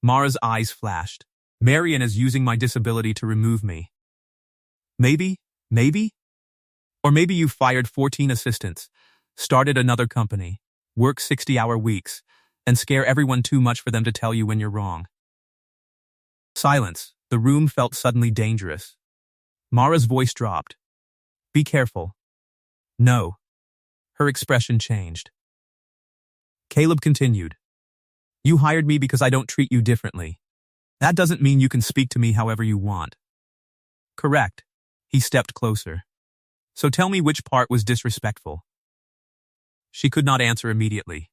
Speaker 1: Mara's eyes flashed. Marion is using my disability to remove me. Maybe? Or maybe you fired 14 assistants, started another company, work 60-hour weeks, and scare everyone too much for them to tell you when you're wrong. Silence. The room felt suddenly dangerous. Mara's voice dropped. Be careful. No. Her expression changed. Caleb continued. You hired me because I don't treat you differently. That doesn't mean you can speak to me however you want. Correct. He stepped closer. So tell me which part was disrespectful. She could not answer immediately.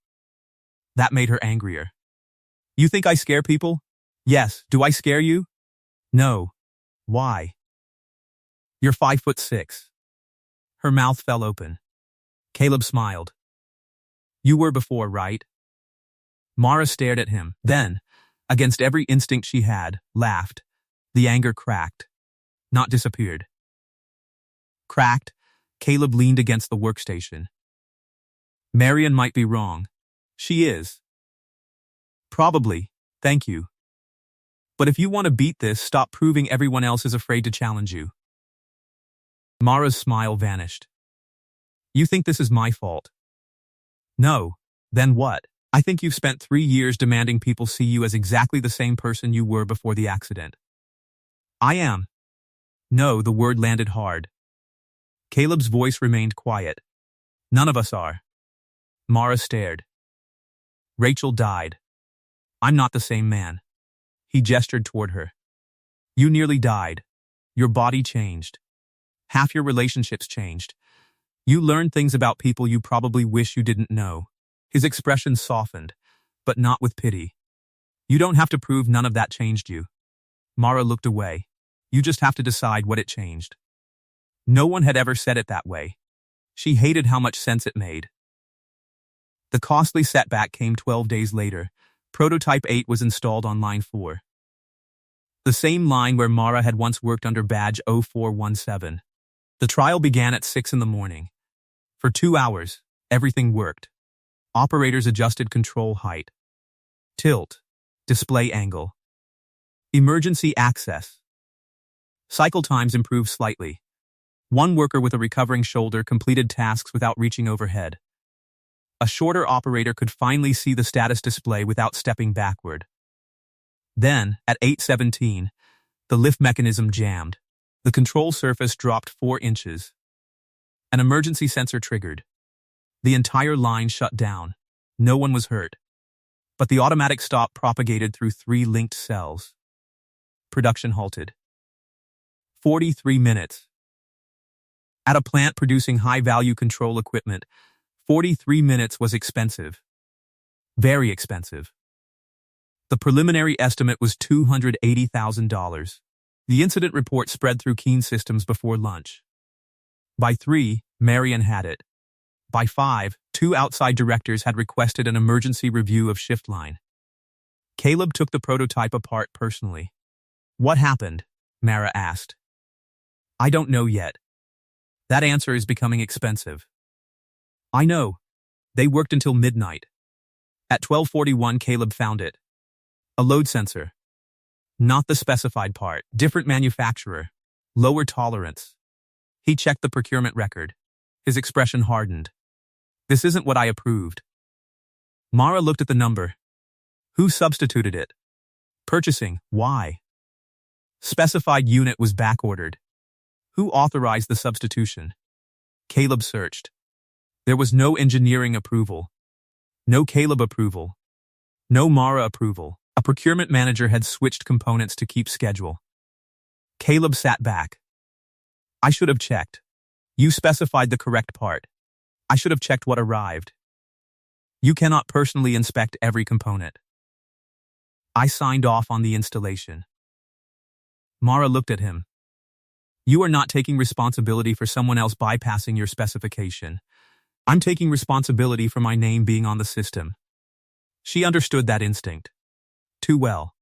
Speaker 1: That made her angrier. You think I scare people? Yes. Do I scare you? No. Why? You're 5'6". Her mouth fell open. Caleb smiled. You were before, right? Mara stared at him, then, against every instinct she had, laughed. The anger cracked, not disappeared. Cracked, Caleb leaned against the workstation. Marion might be wrong. She is. Probably, thank you. But if you want to beat this, stop proving everyone else is afraid to challenge you. Mara's smile vanished. You think this is my fault? No. Then what? I think you've spent 3 years demanding people see you as exactly the same person you were before the accident. I am. No, the word landed hard. Caleb's voice remained quiet. None of us are. Mara stared. Rachel died. I'm not the same man. He gestured toward her. You nearly died. Your body changed. Half your relationships changed. You learned things about people you probably wish you didn't know. His expression softened, but not with pity. You don't have to prove none of that changed you. Mara looked away. You just have to decide what it changed. No one had ever said it that way. She hated how much sense it made. The costly setback came 12 days later. Prototype 8 was installed on line 4. The same line where Mara had once worked under badge 0417. The trial began at 6 in the morning. For 2 hours, everything worked. Operators adjusted control height, tilt, display angle, emergency access. Cycle times improved slightly. One worker with a recovering shoulder completed tasks without reaching overhead. A shorter operator could finally see the status display without stepping backward. Then, at 8:17, the lift mechanism jammed. The control surface dropped 4 inches. An emergency sensor triggered. The entire line shut down. No one was hurt. But the automatic stop propagated through 3 linked cells. Production halted. 43 minutes. At a plant producing high-value control equipment, 43 minutes was expensive. Very expensive. The preliminary estimate was $280,000. The incident report spread through Keene Systems before lunch. By 3, Marion had it. By 5, 2 outside directors had requested an emergency review of shift line. Caleb took the prototype apart personally. What happened? Mara asked. I don't know yet. That answer is becoming expensive. I know. They worked until midnight. At 12:41, Caleb found it. A load sensor. Not the specified part. Different manufacturer. Lower tolerance. He checked the procurement record. His expression hardened. This isn't what I approved. Mara looked at the number. Who substituted it? Purchasing. Why? Specified unit was backordered. Who authorized the substitution? Caleb searched. There was no engineering approval. No Caleb approval. No Mara approval. A procurement manager had switched components to keep schedule. Caleb sat back. I should have checked. You specified the correct part. I should have checked what arrived. You cannot personally inspect every component. I signed off on the installation. Mara looked at him. You are not taking responsibility for someone else bypassing your specification. I'm taking responsibility for my name being on the system. She understood that instinct. Too well.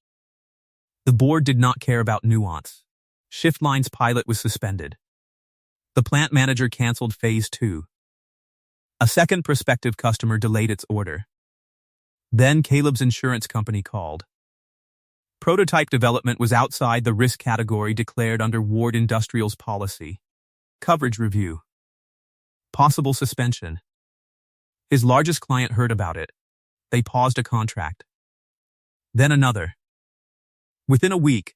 Speaker 1: The board did not care about nuance. Shift line's pilot was suspended. The plant manager canceled phase 2. A second prospective customer delayed its order. Then Caleb's insurance company called. Prototype development was outside the risk category declared under Ward Industrial's policy. Coverage review. Possible suspension. His largest client heard about it. They paused a contract. Then another. Within a week,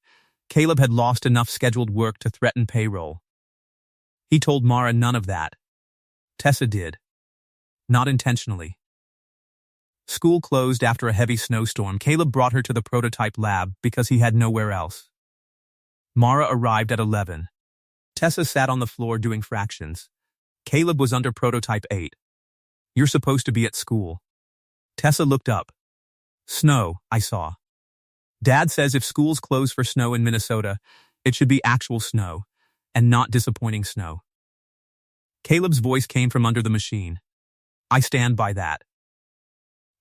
Speaker 1: Caleb had lost enough scheduled work to threaten payroll. He told Mara none of that. Tessa did. Not intentionally. School closed after a heavy snowstorm. Caleb brought her to the prototype lab because he had nowhere else. Mara arrived at 11. Tessa sat on the floor doing fractions. Caleb was under prototype 8. You're supposed to be at school. Tessa looked up. Snow, I saw. Dad says if schools close for snow in Minnesota, it should be actual snow, and not disappointing snow. Caleb's voice came from under the machine. I stand by that.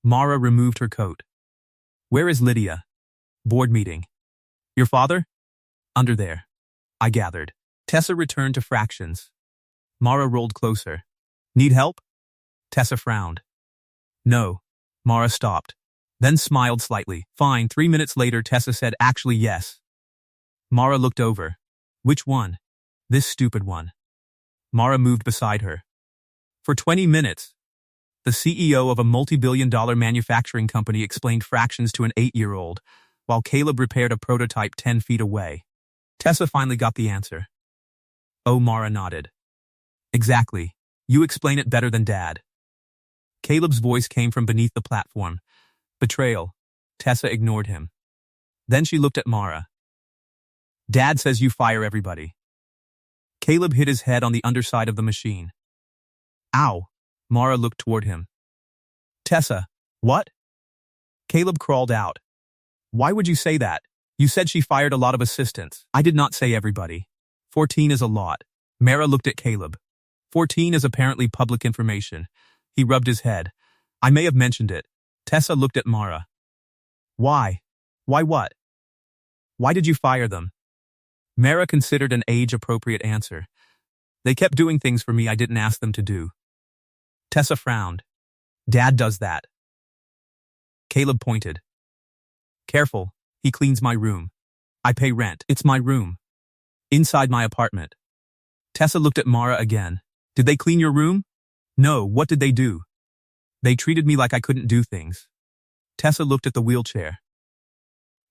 Speaker 1: Mara removed her coat. Where is Lydia? Board meeting. Your father? Under there. I gathered. Tessa returned to fractions. Mara rolled closer. Need help? Tessa frowned. No. Mara stopped, then smiled slightly. Fine. 3 minutes later, Tessa said, actually, yes. Mara looked over. Which one? This stupid one. Mara moved beside her. For 20 minutes, the CEO of a multi-billion-dollar manufacturing company explained fractions to an 8-year-old, while Caleb repaired a prototype 10 feet away. Tessa finally got the answer. Oh, Mara nodded. Exactly. You explain it better than Dad. Caleb's voice came from beneath the platform. Betrayal. Tessa ignored him. Then she looked at Mara. Dad says you fire everybody. Caleb hit his head on the underside of the machine. Ow. Mara looked toward him. Tessa, what? Caleb crawled out. Why would you say that? You said she fired a lot of assistants. I did not say everybody. 14 is a lot. Mara looked at Caleb. 14 is apparently public information. He rubbed his head. I may have mentioned it. Tessa looked at Mara. Why? Why what? Why did you fire them? Mara considered an age-appropriate answer. They kept doing things for me I didn't ask them to do. Tessa frowned. Dad does that. Caleb pointed. Careful, he cleans my room. I pay rent. It's my room. Inside my apartment. Tessa looked at Mara again. Did they clean your room? No, what did they do? They treated me like I couldn't do things. Tessa looked at the wheelchair.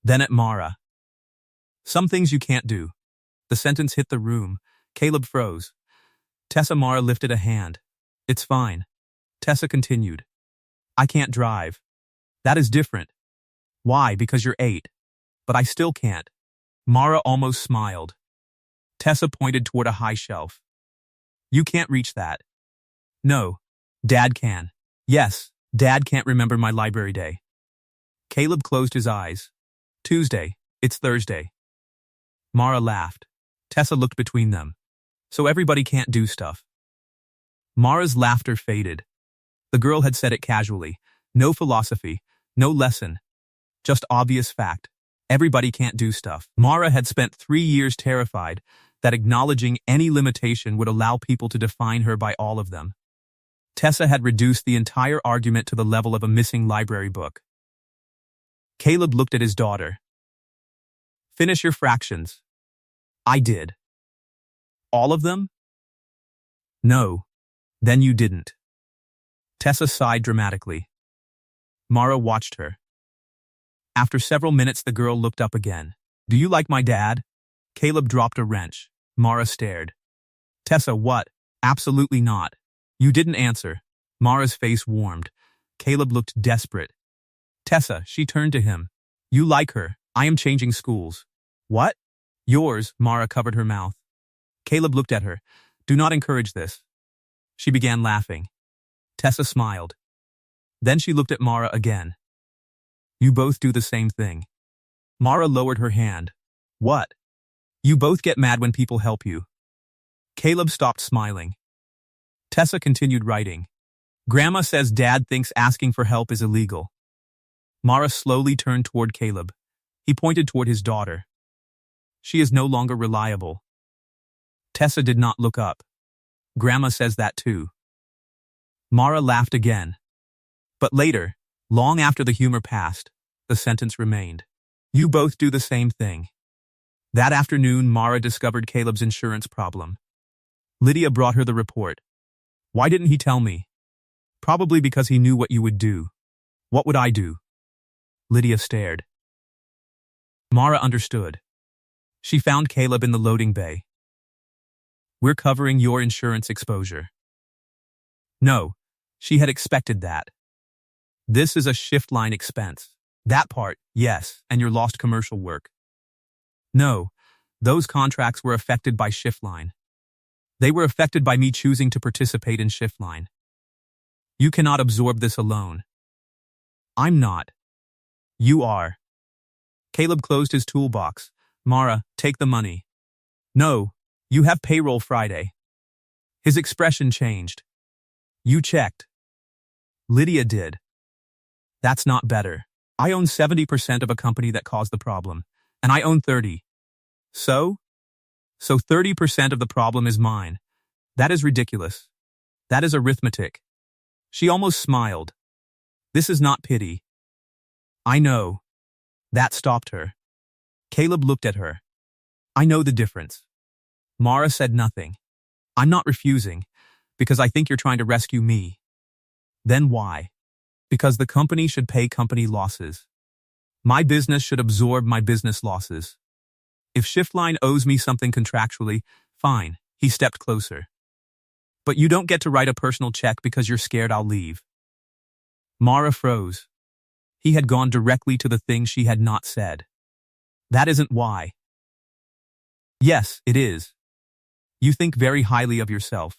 Speaker 1: Then at Mara. Some things you can't do. The sentence hit the room. Caleb froze. Mara lifted a hand. It's fine. Tessa continued. I can't drive. That is different. Why? Because you're 8. But I still can't. Mara almost smiled. Tessa pointed toward a high shelf. You can't reach that. No. Dad can. Yes, Dad can't remember my library day. Caleb closed his eyes. Tuesday. It's Thursday. Mara laughed. Tessa looked between them. So everybody can't do stuff. Mara's laughter faded. The girl had said it casually. No philosophy. No lesson. Just obvious fact. Everybody can't do stuff. Mara had spent 3 years terrified that acknowledging any limitation would allow people to define her by all of them. Tessa had reduced the entire argument to the level of a missing library book. Caleb looked at his daughter. Finish your fractions. I did. All of them? No. Then you didn't. Tessa sighed dramatically. Mara watched her. After several minutes, the girl looked up again. Do you like my dad? Caleb dropped a wrench. Mara stared. Tessa, what? Absolutely not. You didn't answer. Mara's face warmed. Caleb looked desperate. Tessa, she turned to him. You like her. I am changing schools. What? Yours, Mara covered her mouth. Caleb looked at her. Do not encourage this. She began laughing. Tessa smiled. Then she looked at Mara again. You both do the same thing. Mara lowered her hand. What? You both get mad when people help you. Caleb stopped smiling. Tessa continued writing. Grandma says Dad thinks asking for help is illegal. Mara slowly turned toward Caleb. He pointed toward his daughter. She is no longer reliable. Tessa did not look up. Grandma says that too. Mara laughed again. But later, long after the humor passed, the sentence remained. You both do the same thing. That afternoon, Mara discovered Caleb's insurance problem. Lydia brought her the report. Why didn't he tell me? Probably because he knew what you would do. What would I do? Lydia stared. Mara understood. She found Caleb in the loading bay. We're covering your insurance exposure. No, she had expected that. This is a shift line expense. That part, yes, and your lost commercial work. No, those contracts were affected by shift line. They were affected by me choosing to participate in shift line. You cannot absorb this alone. I'm not. You are. Caleb closed his toolbox. Mara, take the money. No, you have payroll Friday. His expression changed. You checked. Lydia did. That's not better. I own 70% of a company that caused the problem, and I own 30. So 30% of the problem is mine. That is ridiculous. That is arithmetic. She almost smiled. This is not pity. I know. That stopped her. Caleb looked at her. I know the difference. Mara said nothing. I'm not refusing, because I think you're trying to rescue me. Then why? Because the company should pay company losses. My business should absorb my business losses. If Shiftline owes me something contractually, fine, he stepped closer. But you don't get to write a personal check because you're scared I'll leave. Mara froze. He had gone directly to the thing she had not said. That isn't why. Yes, it is. You think very highly of yourself.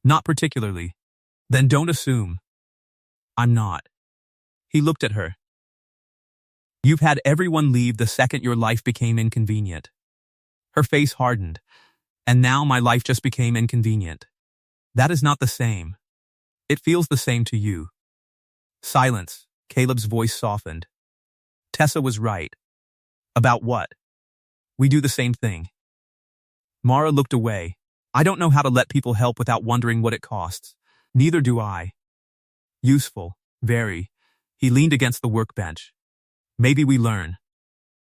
Speaker 1: Not particularly. Then don't assume. I'm not. He looked at her. You've had everyone leave the second your life became inconvenient. Her face hardened. And now my life just became inconvenient. That is not the same. It feels the same to you. Silence. Caleb's voice softened. Tessa was right. About what? We do the same thing. Mara looked away. I don't know how to let people help without wondering what it costs. Neither do I. Useful. Very. He leaned against the workbench. Maybe we learn.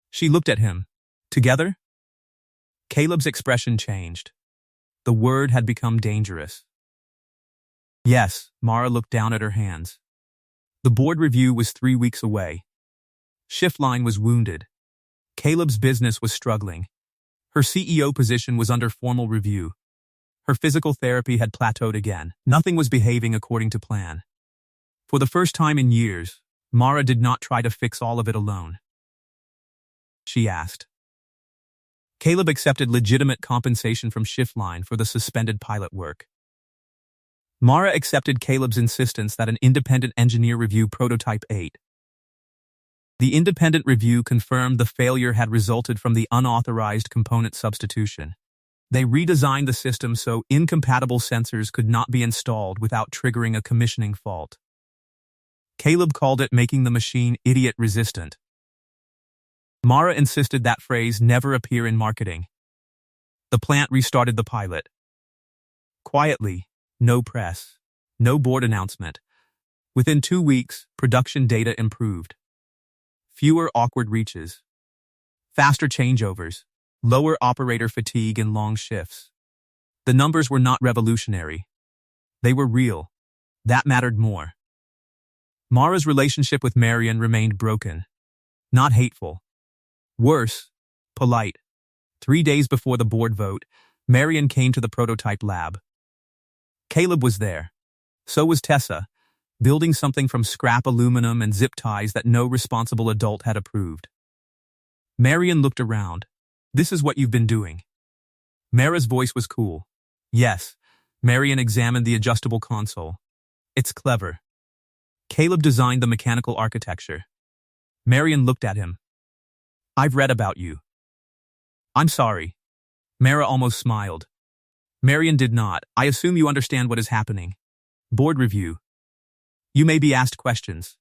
Speaker 1: She looked at him. Together? Caleb's expression changed. The word had become dangerous. Yes, Mara looked down at her hands. The board review was 3 weeks away. Shiftline was wounded. Caleb's business was struggling. Her CEO position was under formal review. Her physical therapy had plateaued again. Nothing was behaving according to plan. For the first time in years, Mara did not try to fix all of it alone. She asked. Caleb accepted legitimate compensation from Shiftline for the suspended pilot work. Mara accepted Caleb's insistence that an independent engineer review Prototype 8. The independent review confirmed the failure had resulted from the unauthorized component substitution. They redesigned the system so incompatible sensors could not be installed without triggering a commissioning fault. Caleb called it making the machine idiot-resistant. Mara insisted that phrase never appear in marketing. The plant restarted the pilot. Quietly, no press, no board announcement. Within 2 weeks, production data improved. Fewer awkward reaches. Faster changeovers. Lower operator fatigue and long shifts. The numbers were not revolutionary. They were real. That mattered more. Mara's relationship with Marion remained broken. Not hateful. Worse, polite. 3 days before the board vote, Marion came to the prototype lab. Caleb was there. So was Tessa, building something from scrap aluminum and zip ties that no responsible adult had approved. Marion looked around. This is what you've been doing. Mara's voice was cool. Yes, Marion examined the adjustable console. It's clever. Caleb designed the mechanical architecture. Marion looked at him. I've read about you. I'm sorry. Mara almost smiled. Marion did not. I assume you understand what is happening. Board review. You may be asked questions.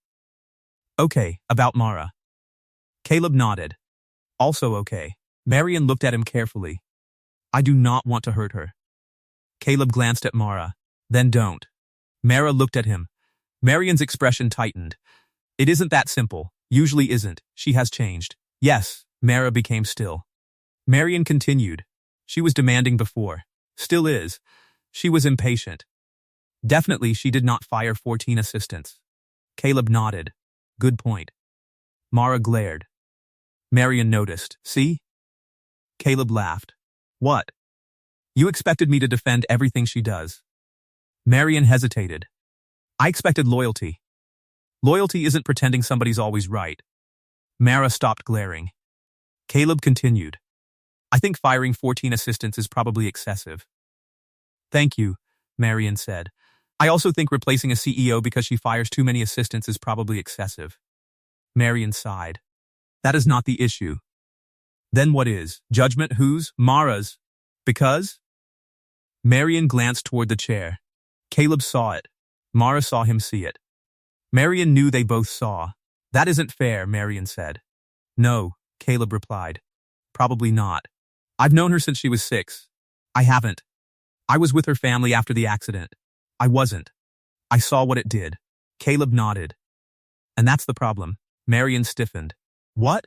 Speaker 1: Okay, about Mara. Caleb nodded. Also okay. Marion looked at him carefully. I do not want to hurt her. Caleb glanced at Mara. Then don't. Mara looked at him. Marion's expression tightened. It isn't that simple. Usually isn't. She has changed. Yes, Mara became still. Marion continued. She was demanding before. Still is. She was impatient. Definitely she did not fire 14 assistants. Caleb nodded. Good point. Mara glared. Marion noticed. See? Caleb laughed. What? You expected me to defend everything she does. Marion hesitated. I expected loyalty. Loyalty isn't pretending somebody's always right. Mara stopped glaring. Caleb continued. I think firing 14 assistants is probably excessive. Thank you, Marion said. I also think replacing a CEO because she fires too many assistants is probably excessive. Marion sighed. That is not the issue. Then what is? Judgment whose? Mara's. Because? Marion glanced toward the chair. Caleb saw it. Mara saw him see it. Marion knew they both saw. That isn't fair, Marion said. No, Caleb replied. Probably not. I've known her since she was 6. I haven't. I was with her family after the accident. I wasn't. I saw what it did. Caleb nodded. And that's the problem. Marion stiffened. What?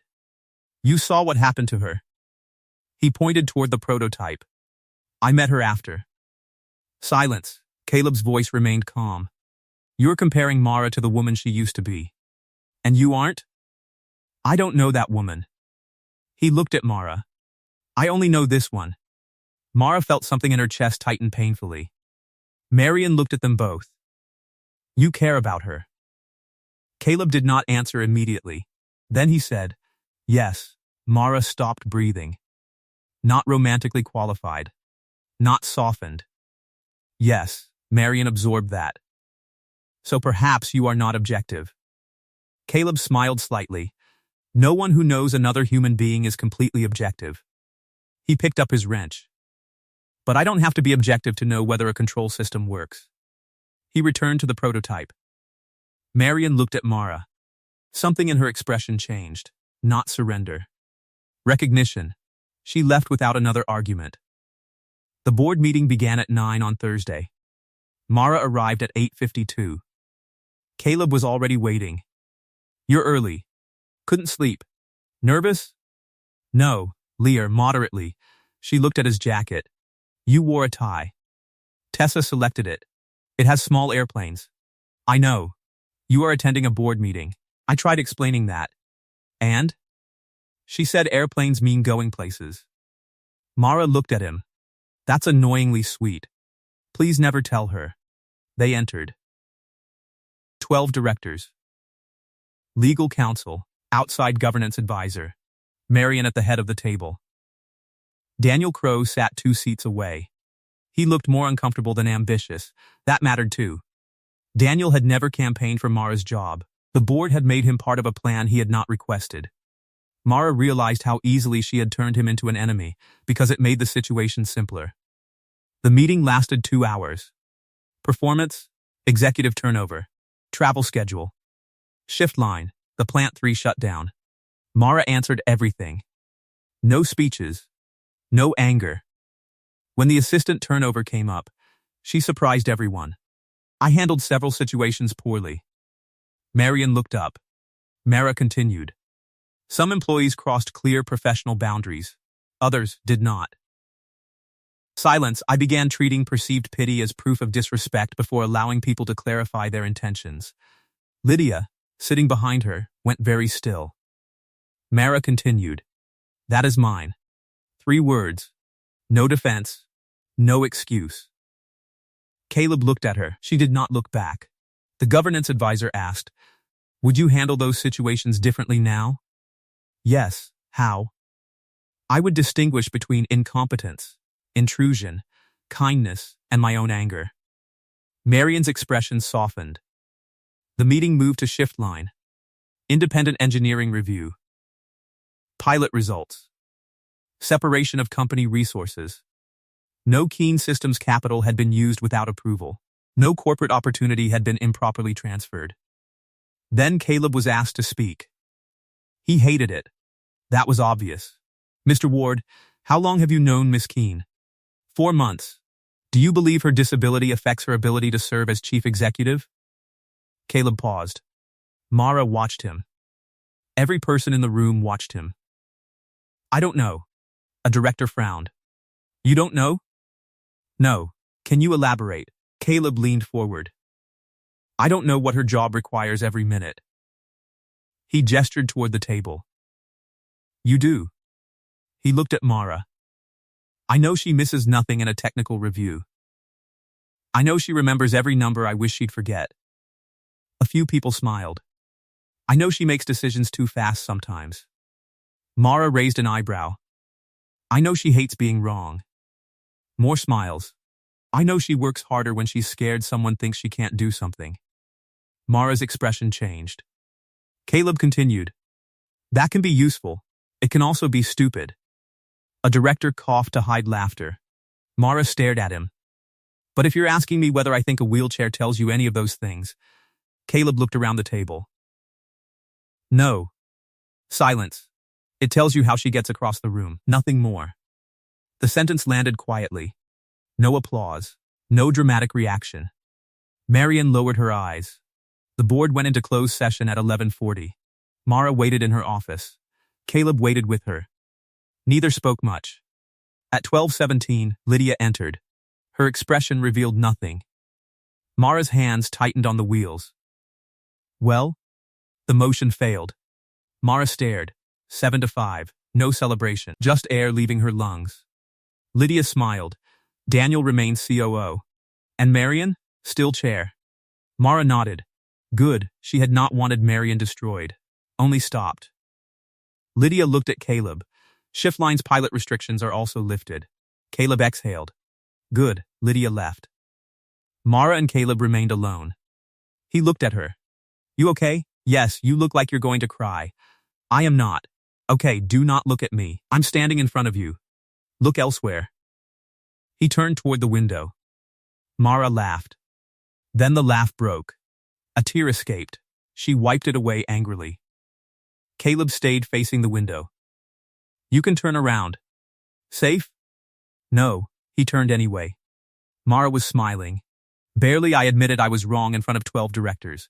Speaker 1: You saw what happened to her. He pointed toward the prototype. I met her after. Silence. Caleb's voice remained calm. You're comparing Mara to the woman she used to be. And you aren't? I don't know that woman. He looked at Mara. I only know this one. Mara felt something in her chest tighten painfully. Marion looked at them both. You care about her. Caleb did not answer immediately. Then he said, yes. Mara stopped breathing. Not romantically qualified. Not softened. Yes, Marion absorbed that. So perhaps you are not objective. Caleb smiled slightly. No one who knows another human being is completely objective. He picked up his wrench. But I don't have to be objective to know whether a control system works. He returned to the prototype. Marion looked at Mara. Something in her expression changed. Not surrender. Recognition. She left without another argument. The board meeting began at 9 on Thursday. Mara arrived at 8:52. Caleb was already waiting. You're early. Couldn't sleep. Nervous? No, Lear, moderately. She looked at his jacket. You wore a tie. Tessa selected it. It has small airplanes. I know. You are attending a board meeting. I tried explaining that. And? She said airplanes mean going places. Mara looked at him. That's annoyingly sweet. Please never tell her. They entered. 12 directors. Legal counsel, outside governance advisor. Marion at the head of the table. Daniel Crow sat 2 seats away. He looked more uncomfortable than ambitious. That mattered too. Daniel had never campaigned for Mara's job. The board had made him part of a plan he had not requested. Mara realized how easily she had turned him into an enemy because it made the situation simpler. The meeting lasted 2 hours. Performance, executive turnover, travel schedule, shift line, the plant 3 shutdown. Mara answered everything. No speeches. No anger. When the assistant turnover came up, she surprised everyone. I handled several situations poorly. Marion looked up. Mara continued. Some employees crossed clear professional boundaries. Others did not. Silence. I began treating perceived pity as proof of disrespect before allowing people to clarify their intentions. Lydia, sitting behind her, went very still. Mara continued. That is mine. 3 words. No defense. No excuse. Caleb looked at her. She did not look back. The governance advisor asked, would you handle those situations differently now? Yes. How? I would distinguish between incompetence, intrusion, kindness, and my own anger. Marion's expression softened. The meeting moved to shift line. Independent engineering review. Pilot results. Separation of company resources. No Keene Systems capital had been used without approval. No corporate opportunity had been improperly transferred. Then Caleb was asked to speak. He hated it. That was obvious. Mr. Ward, how long have you known Miss Keene? 4 months. Do you believe her disability affects her ability to serve as chief executive? Caleb paused. Mara watched him. Every person in the room watched him. I don't know. A director frowned. You don't know? No. Can you elaborate? Caleb leaned forward. I don't know what her job requires every minute. He gestured toward the table. You do. He looked at Mara. I know she misses nothing in a technical review. I know she remembers every number I wish she'd forget. A few people smiled. I know she makes decisions too fast sometimes. Mara raised an eyebrow. I know she hates being wrong. More smiles. I know she works harder when she's scared someone thinks she can't do something. Mara's expression changed. Caleb continued. That can be useful. It can also be stupid. A director coughed to hide laughter. Mara stared at him. But if you're asking me whether I think a wheelchair tells you any of those things, Caleb looked around the table. No. Silence. It tells you how she gets across the room, nothing more. The sentence landed quietly. No applause. No dramatic reaction. Marian lowered her eyes. The board went into closed session at 11:40. Mara waited in her office. Caleb waited with her. Neither spoke much. At 12:17, Lydia entered. Her expression revealed nothing. Mara's hands tightened on the wheels. Well? The motion failed. Mara stared. 7-5. No celebration. Just air leaving her lungs. Lydia smiled. Daniel remained COO. And Marian? Still chair. Mara nodded. Good, she had not wanted Marian destroyed. Only stopped. Lydia looked at Caleb. Shiftline's pilot restrictions are also lifted. Caleb exhaled. Good, Lydia left. Mara and Caleb remained alone. He looked at her. You okay? Yes, you look like you're going to cry. I am not. Okay, do not look at me. I'm standing in front of you. Look elsewhere. He turned toward the window. Mara laughed. Then the laugh broke. A tear escaped. She wiped it away angrily. Caleb stayed facing the window. You can turn around. Safe? No, he turned anyway. Mara was smiling. Barely I admitted I was wrong in front of 12 directors.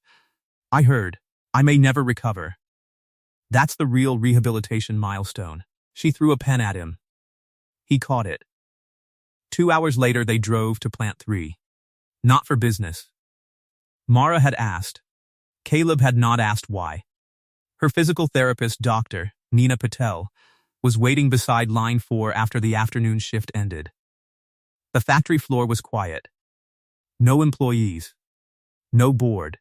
Speaker 1: I heard. I may never recover. That's the real rehabilitation milestone. She threw a pen at him. He caught it. 2 hours later they drove to Plant 3. Not for business. Mara had asked. Caleb had not asked why. Her physical therapist, Dr. Nina Patel, was waiting beside line 4 after the afternoon shift ended. The factory floor was quiet. No employees. No board.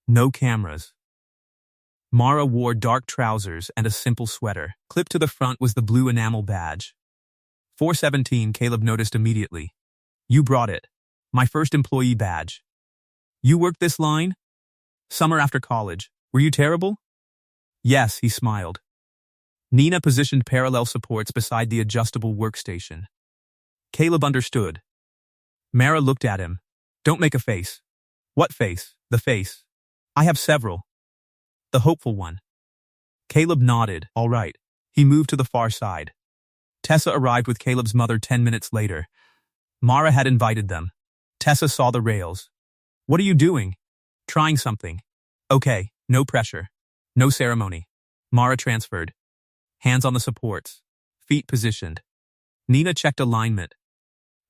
Speaker 1: No cameras. Mara wore dark trousers and a simple sweater. Clipped to the front was the blue enamel badge. 417, Caleb noticed immediately. You brought it. My first employee badge. You worked this line? Summer after college. Were you terrible? Yes, he smiled. Nina positioned parallel supports beside the adjustable workstation. Caleb understood. Mara looked at him. Don't make a face. What face? The face. I have several. The hopeful one. Caleb nodded. All right. He moved to the far side. Tessa arrived with Caleb's mother 10 minutes later. Mara had invited them. Tessa saw the rails. What are you doing? Trying something. Okay, no pressure. No ceremony. Mara transferred. Hands on the supports. Feet positioned. Nina checked alignment.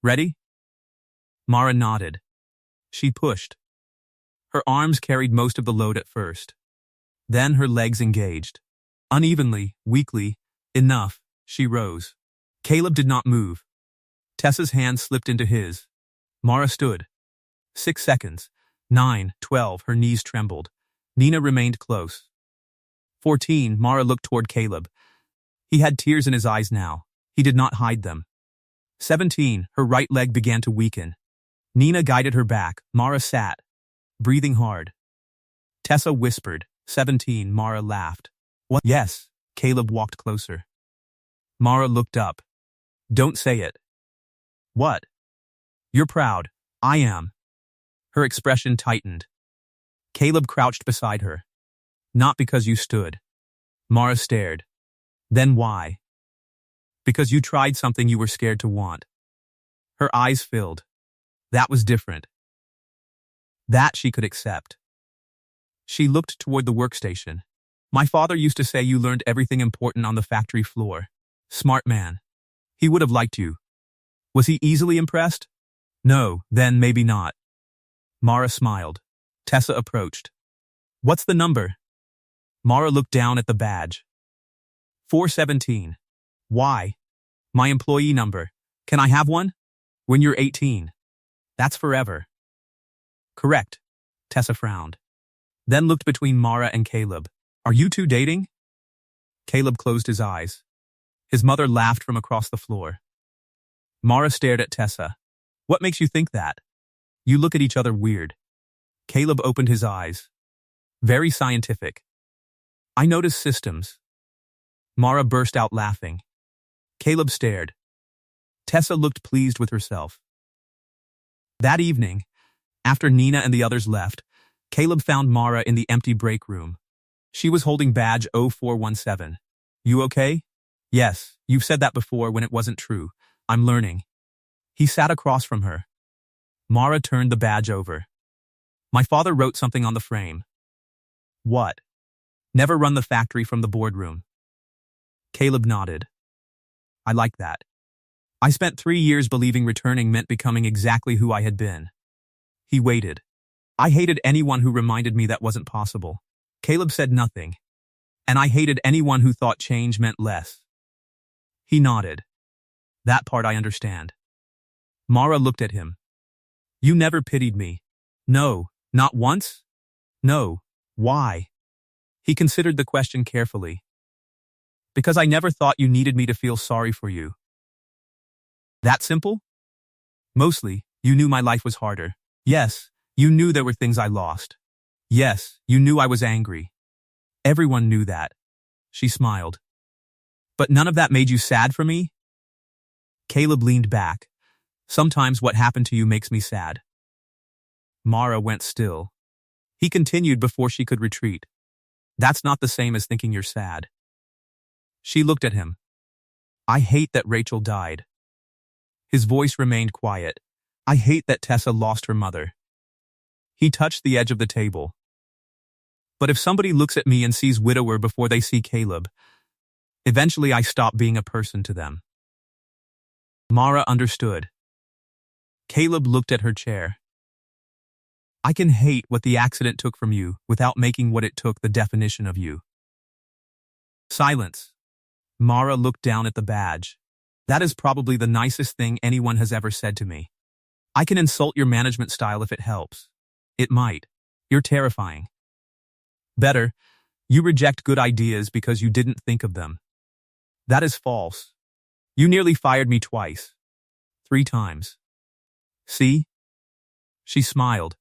Speaker 1: Ready? Mara nodded. She pushed. Her arms carried most of the load at first. Then her legs engaged. Unevenly, weakly, enough, she rose. Caleb did not move. Tessa's hand slipped into his. Mara stood. 6 seconds. 9, 12, her knees trembled. Nina remained close. 14, Mara looked toward Caleb. He had tears in his eyes now. He did not hide them. 17, her right leg began to weaken. Nina guided her back. Mara sat, breathing hard. Tessa whispered. 17, Mara laughed. What? Yes, Caleb walked closer. Mara looked up. Don't say it. What? You're proud. I am. Her expression tightened. Caleb crouched beside her. Not because you stood. Mara stared. Then why? Because you tried something you were scared to want. Her eyes filled. That was different. That she could accept. She looked toward the workstation. My father used to say you learned everything important on the factory floor. Smart man. He would have liked you. Was he easily impressed? No, then maybe not. Mara smiled. Tessa approached. What's the number? Mara looked down at the badge. 417. Why? My employee number. Can I have one? When you're 18. That's forever. Correct. Tessa frowned. Then looked between Mara and Caleb. Are you two dating? Caleb closed his eyes. His mother laughed from across the floor. Mara stared at Tessa. What makes you think that? You look at each other weird. Caleb opened his eyes. Very scientific. I noticed systems. Mara burst out laughing. Caleb stared. Tessa looked pleased with herself. That evening, after Nina and the others left, Caleb found Mara in the empty break room. She was holding badge 0417. You okay? Yes, you've said that before when it wasn't true. I'm learning. He sat across from her. Mara turned the badge over. My father wrote something on the frame. What? Never run the factory from the boardroom. Caleb nodded. I like that. I spent 3 years believing returning meant becoming exactly who I had been. He waited. I hated anyone who reminded me that wasn't possible. Caleb said nothing. And I hated anyone who thought change meant less. He nodded. That part I understand. Mara looked at him. You never pitied me. No, not once? No. Why? He considered the question carefully. Because I never thought you needed me to feel sorry for you. That simple? Mostly, you knew my life was harder. Yes, you knew there were things I lost. Yes, you knew I was angry. Everyone knew that. She smiled. But none of that made you sad for me? Caleb leaned back. Sometimes what happened to you makes me sad. Mara went still. He continued before she could retreat. That's not the same as thinking you're sad. She looked at him. I hate that Rachel died. His voice remained quiet. I hate that Tessa lost her mother. He touched the edge of the table. But if somebody looks at me and sees widower before they see Caleb, eventually I stop being a person to them. Mara understood. Caleb looked at her chair. I can hate what the accident took from you without making what it took the definition of you. Silence. Mara looked down at the badge. That is probably the nicest thing anyone has ever said to me. I can insult your management style if it helps. It might. You're terrifying. Better, you reject good ideas because you didn't think of them. That is false. You nearly fired me twice. 3 times. See? She smiled.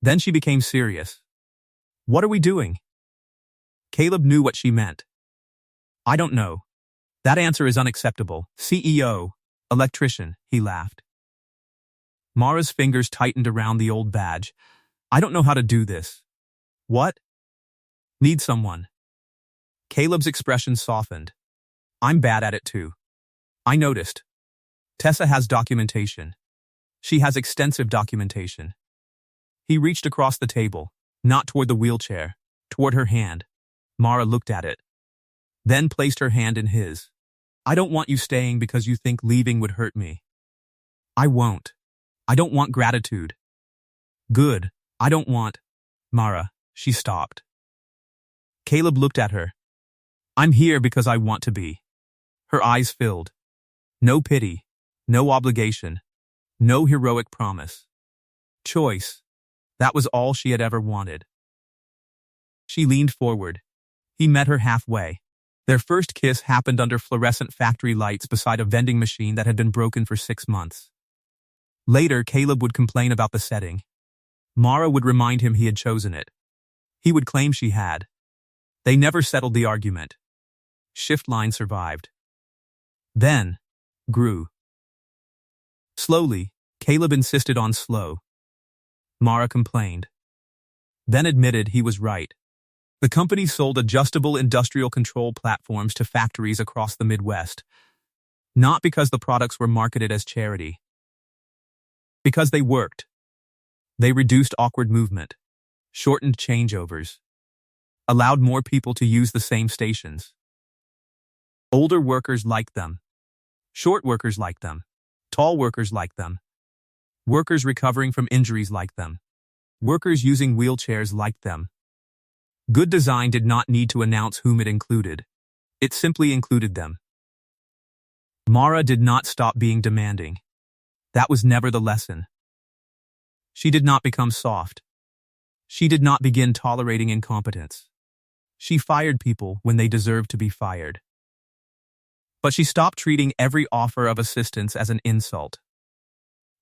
Speaker 1: Then she became serious. What are we doing? Caleb knew what she meant. I don't know. That answer is unacceptable. CEO, electrician, he laughed. Mara's fingers tightened around the old badge. I don't know how to do this. What? Need someone. Caleb's expression softened. I'm bad at it too. I noticed. Tessa has documentation. She has extensive documentation. He reached across the table, not toward the wheelchair, toward her hand. Mara looked at it. Then placed her hand in his. I don't want you staying because you think leaving would hurt me. I won't. I don't want gratitude. Good. I don't want. Mara, she stopped. Caleb looked at her. I'm here because I want to be. Her eyes filled. No pity. No obligation. No heroic promise. Choice. That was all she had ever wanted. She leaned forward. He met her halfway. Their first kiss happened under fluorescent factory lights beside a vending machine that had been broken for 6 months. Later, Caleb would complain about the setting. Mara would remind him he had chosen it. He would claim she had. They never settled the argument. Shift line survived. Then, grew. Slowly, Caleb insisted on slow. Mara complained. Then admitted he was right. The company sold adjustable industrial control platforms to factories across the Midwest, not because the products were marketed as charity. Because they worked. They reduced awkward movement, shortened changeovers, allowed more people to use the same stations. Older workers liked them. Short workers liked them. Tall workers liked them. Workers recovering from injuries liked them. Workers using wheelchairs liked them. Good design did not need to announce whom it included. It simply included them. Mara did not stop being demanding. That was never the lesson. She did not become soft. She did not begin tolerating incompetence. She fired people when they deserved to be fired. But she stopped treating every offer of assistance as an insult.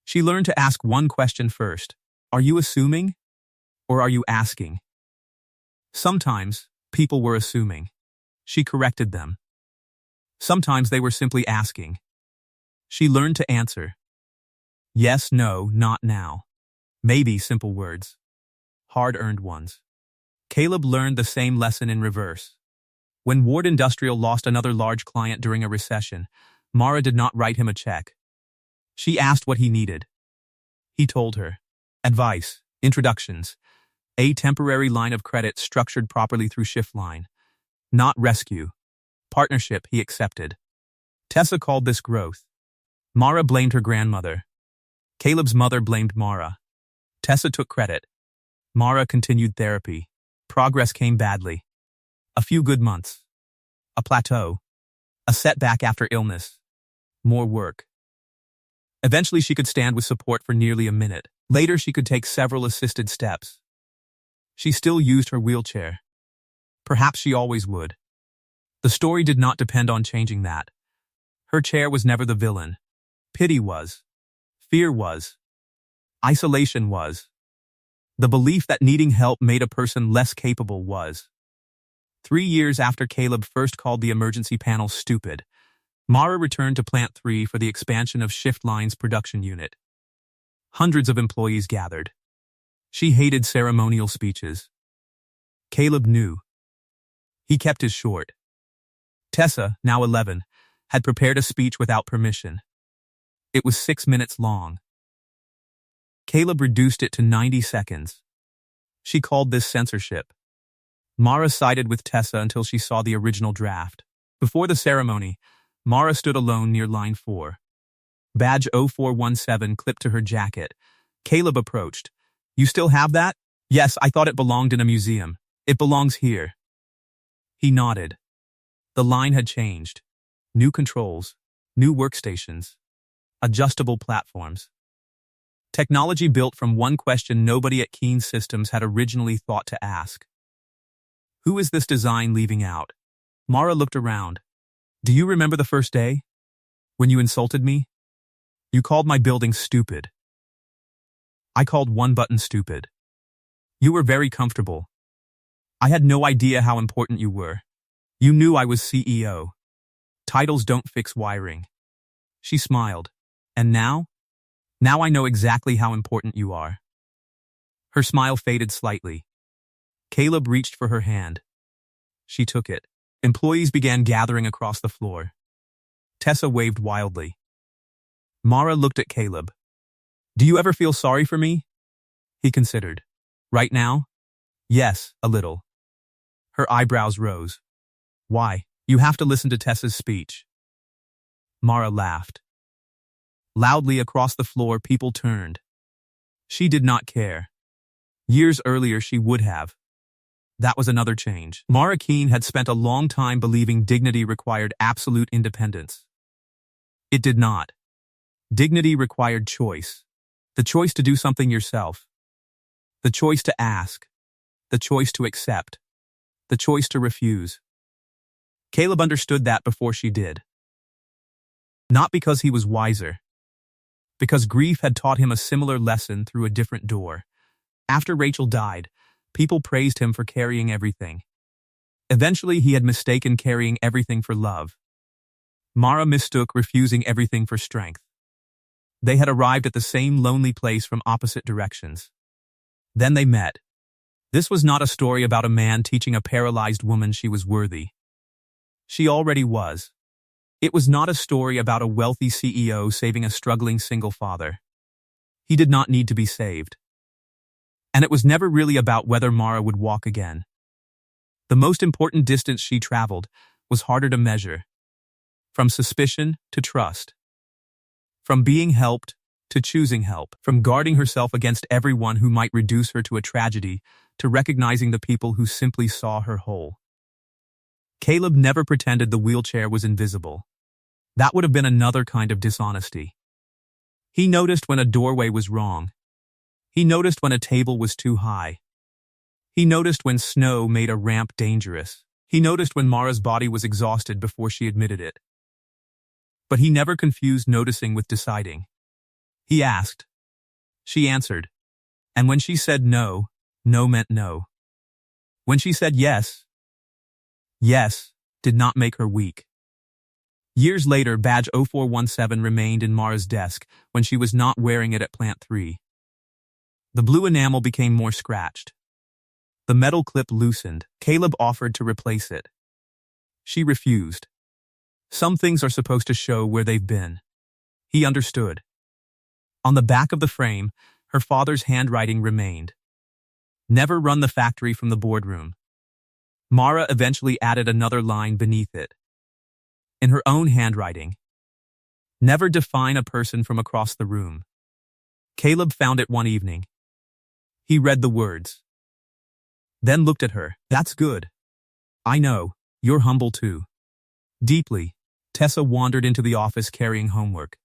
Speaker 1: She learned to ask one question first. Are you assuming? Or are you asking? Sometimes, people were assuming. She corrected them. Sometimes they were simply asking. She learned to answer. Yes, no, not now. Maybe simple words. Hard-earned ones. Caleb learned the same lesson in reverse. When Ward Industrial lost another large client during a recession, Mara did not write him a check. She asked what he needed. He told her. Advice, introductions, a temporary line of credit structured properly through Shiftline. Not rescue. Partnership he accepted. Tessa called this growth. Mara blamed her grandmother. Caleb's mother blamed Mara. Tessa took credit. Mara continued therapy. Progress came badly. A few good months. A plateau. A setback after illness. More work. Eventually she could stand with support for nearly a minute. Later she could take several assisted steps. She still used her wheelchair. Perhaps she always would. The story did not depend on changing that. Her chair was never the villain. Pity was. Fear was. Isolation was. The belief that needing help made a person less capable was. 3 years after Caleb first called the emergency panel stupid, Mara returned to Plant 3 for the expansion of Shiftline's production unit. Hundreds of employees gathered. She hated ceremonial speeches. Caleb knew. He kept his short. Tessa, now 11, had prepared a speech without permission. It was 6 minutes long. Caleb reduced it to 90 seconds. She called this censorship. Mara sided with Tessa until she saw the original draft. Before the ceremony, Mara stood alone near line 4. Badge 0417 clipped to her jacket. Caleb approached. You still have that? Yes, I thought it belonged in a museum. It belongs here. He nodded. The line had changed. New controls, new workstations, adjustable platforms. Technology built from one question nobody at Keene Systems had originally thought to ask. Who is this design leaving out? Mara looked around. Do you remember the first day? When you insulted me? You called my building stupid. I called one button stupid. You were very comfortable. I had no idea how important you were. You knew I was CEO. Titles don't fix wiring. She smiled. And now? Now I know exactly how important you are. Her smile faded slightly. Caleb reached for her hand. She took it. Employees began gathering across the floor. Tessa waved wildly. Mara looked at Caleb. Do you ever feel sorry for me? He considered. Right now? Yes, a little. Her eyebrows rose. Why? You have to listen to Tessa's speech. Mara laughed. Loudly across the floor, people turned. She did not care. Years earlier, she would have. That was another change. Mara Keene had spent a long time believing dignity required absolute independence. It did not. Dignity required choice. The choice to do something yourself. The choice to ask. The choice to accept. The choice to refuse. Caleb understood that before she did. Not because he was wiser. Because grief had taught him a similar lesson through a different door. After Rachel died, people praised him for carrying everything. Eventually, he had mistaken carrying everything for love. Mara mistook refusing everything for strength. They had arrived at the same lonely place from opposite directions. Then they met. This was not a story about a man teaching a paralyzed woman she was worthy. She already was. It was not a story about a wealthy CEO saving a struggling single father. He did not need to be saved. And it was never really about whether Mara would walk again. The most important distance she traveled was harder to measure. From suspicion to trust. From being helped to choosing help. From guarding herself against everyone who might reduce her to a tragedy to recognizing the people who simply saw her whole. Caleb never pretended the wheelchair was invisible. That would have been another kind of dishonesty. He noticed when a doorway was wrong. He noticed when a table was too high. He noticed when snow made a ramp dangerous. He noticed when Mara's body was exhausted before she admitted it. But he never confused noticing with deciding. He asked. She answered. And when she said no, no meant no. When she said yes, yes, did not make her weak. Years later, badge 0417 remained in Mara's desk when she was not wearing it at Plant 3. The blue enamel became more scratched. The metal clip loosened. Caleb offered to replace it. She refused. Some things are supposed to show where they've been. He understood. On the back of the frame, her father's handwriting remained. Never run the factory from the boardroom. Mara eventually added another line beneath it. In her own handwriting. Never define a person from across the room. Caleb found it one evening. He read the words. Then looked at her. That's good. I know, you're humble too. Deeply, Tessa wandered into the office carrying homework.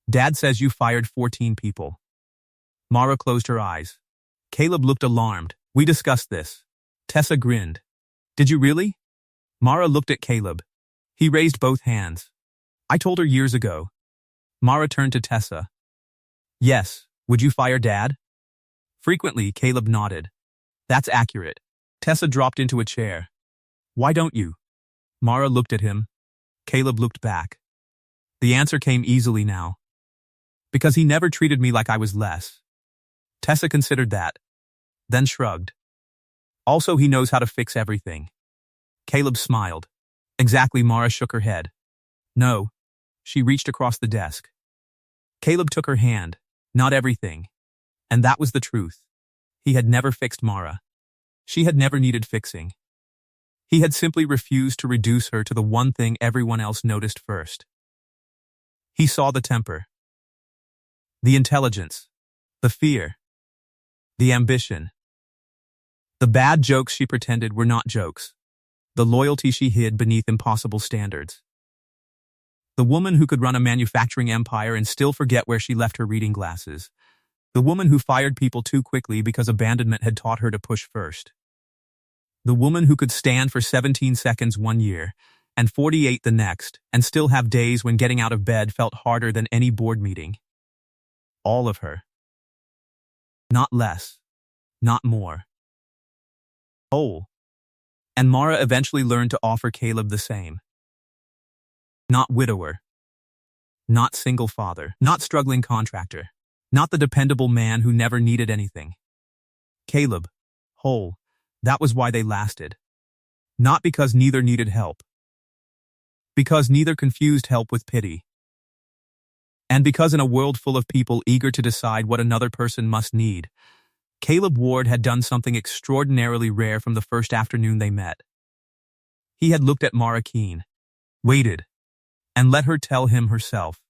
Speaker 1: Dad says you fired 14 people. Mara closed her eyes. Caleb looked alarmed. We discussed this. Tessa grinned. Did you really? Mara looked at Caleb. He raised both hands. I told her years ago. Mara turned to Tessa. Yes, would you fire Dad? Frequently, Caleb nodded. That's accurate. Tessa dropped into a chair. Why don't you? Mara looked at him. Caleb looked back. The answer came easily now. Because he never treated me like I was less. Tessa considered that, then shrugged. Also, he knows how to fix everything. Caleb smiled. Exactly, Mara shook her head. No. She reached across the desk. Caleb took her hand. Not everything. And that was the truth. He had never fixed Mara. She had never needed fixing. He had simply refused to reduce her to the one thing everyone else noticed first. He saw the temper. The intelligence. The fear. The ambition. The bad jokes she pretended were not jokes. The loyalty she hid beneath impossible standards. The woman who could run a manufacturing empire and still forget where she left her reading glasses. The woman who fired people too quickly because abandonment had taught her to push first. The woman who could stand for 17 seconds one year and 48 the next and still have days when getting out of bed felt harder than any board meeting. All of her. Not less. Not more. Whole. And Mara eventually learned to offer Caleb the same. Not widower. Not single father. Not struggling contractor. Not the dependable man who never needed anything. Caleb. Whole. That was why they lasted. Not because neither needed help. Because neither confused help with pity. And because in a world full of people eager to decide what another person must need, Caleb Ward had done something extraordinarily rare from the first afternoon they met. He had looked at Mara Keene, waited, and let her tell him herself.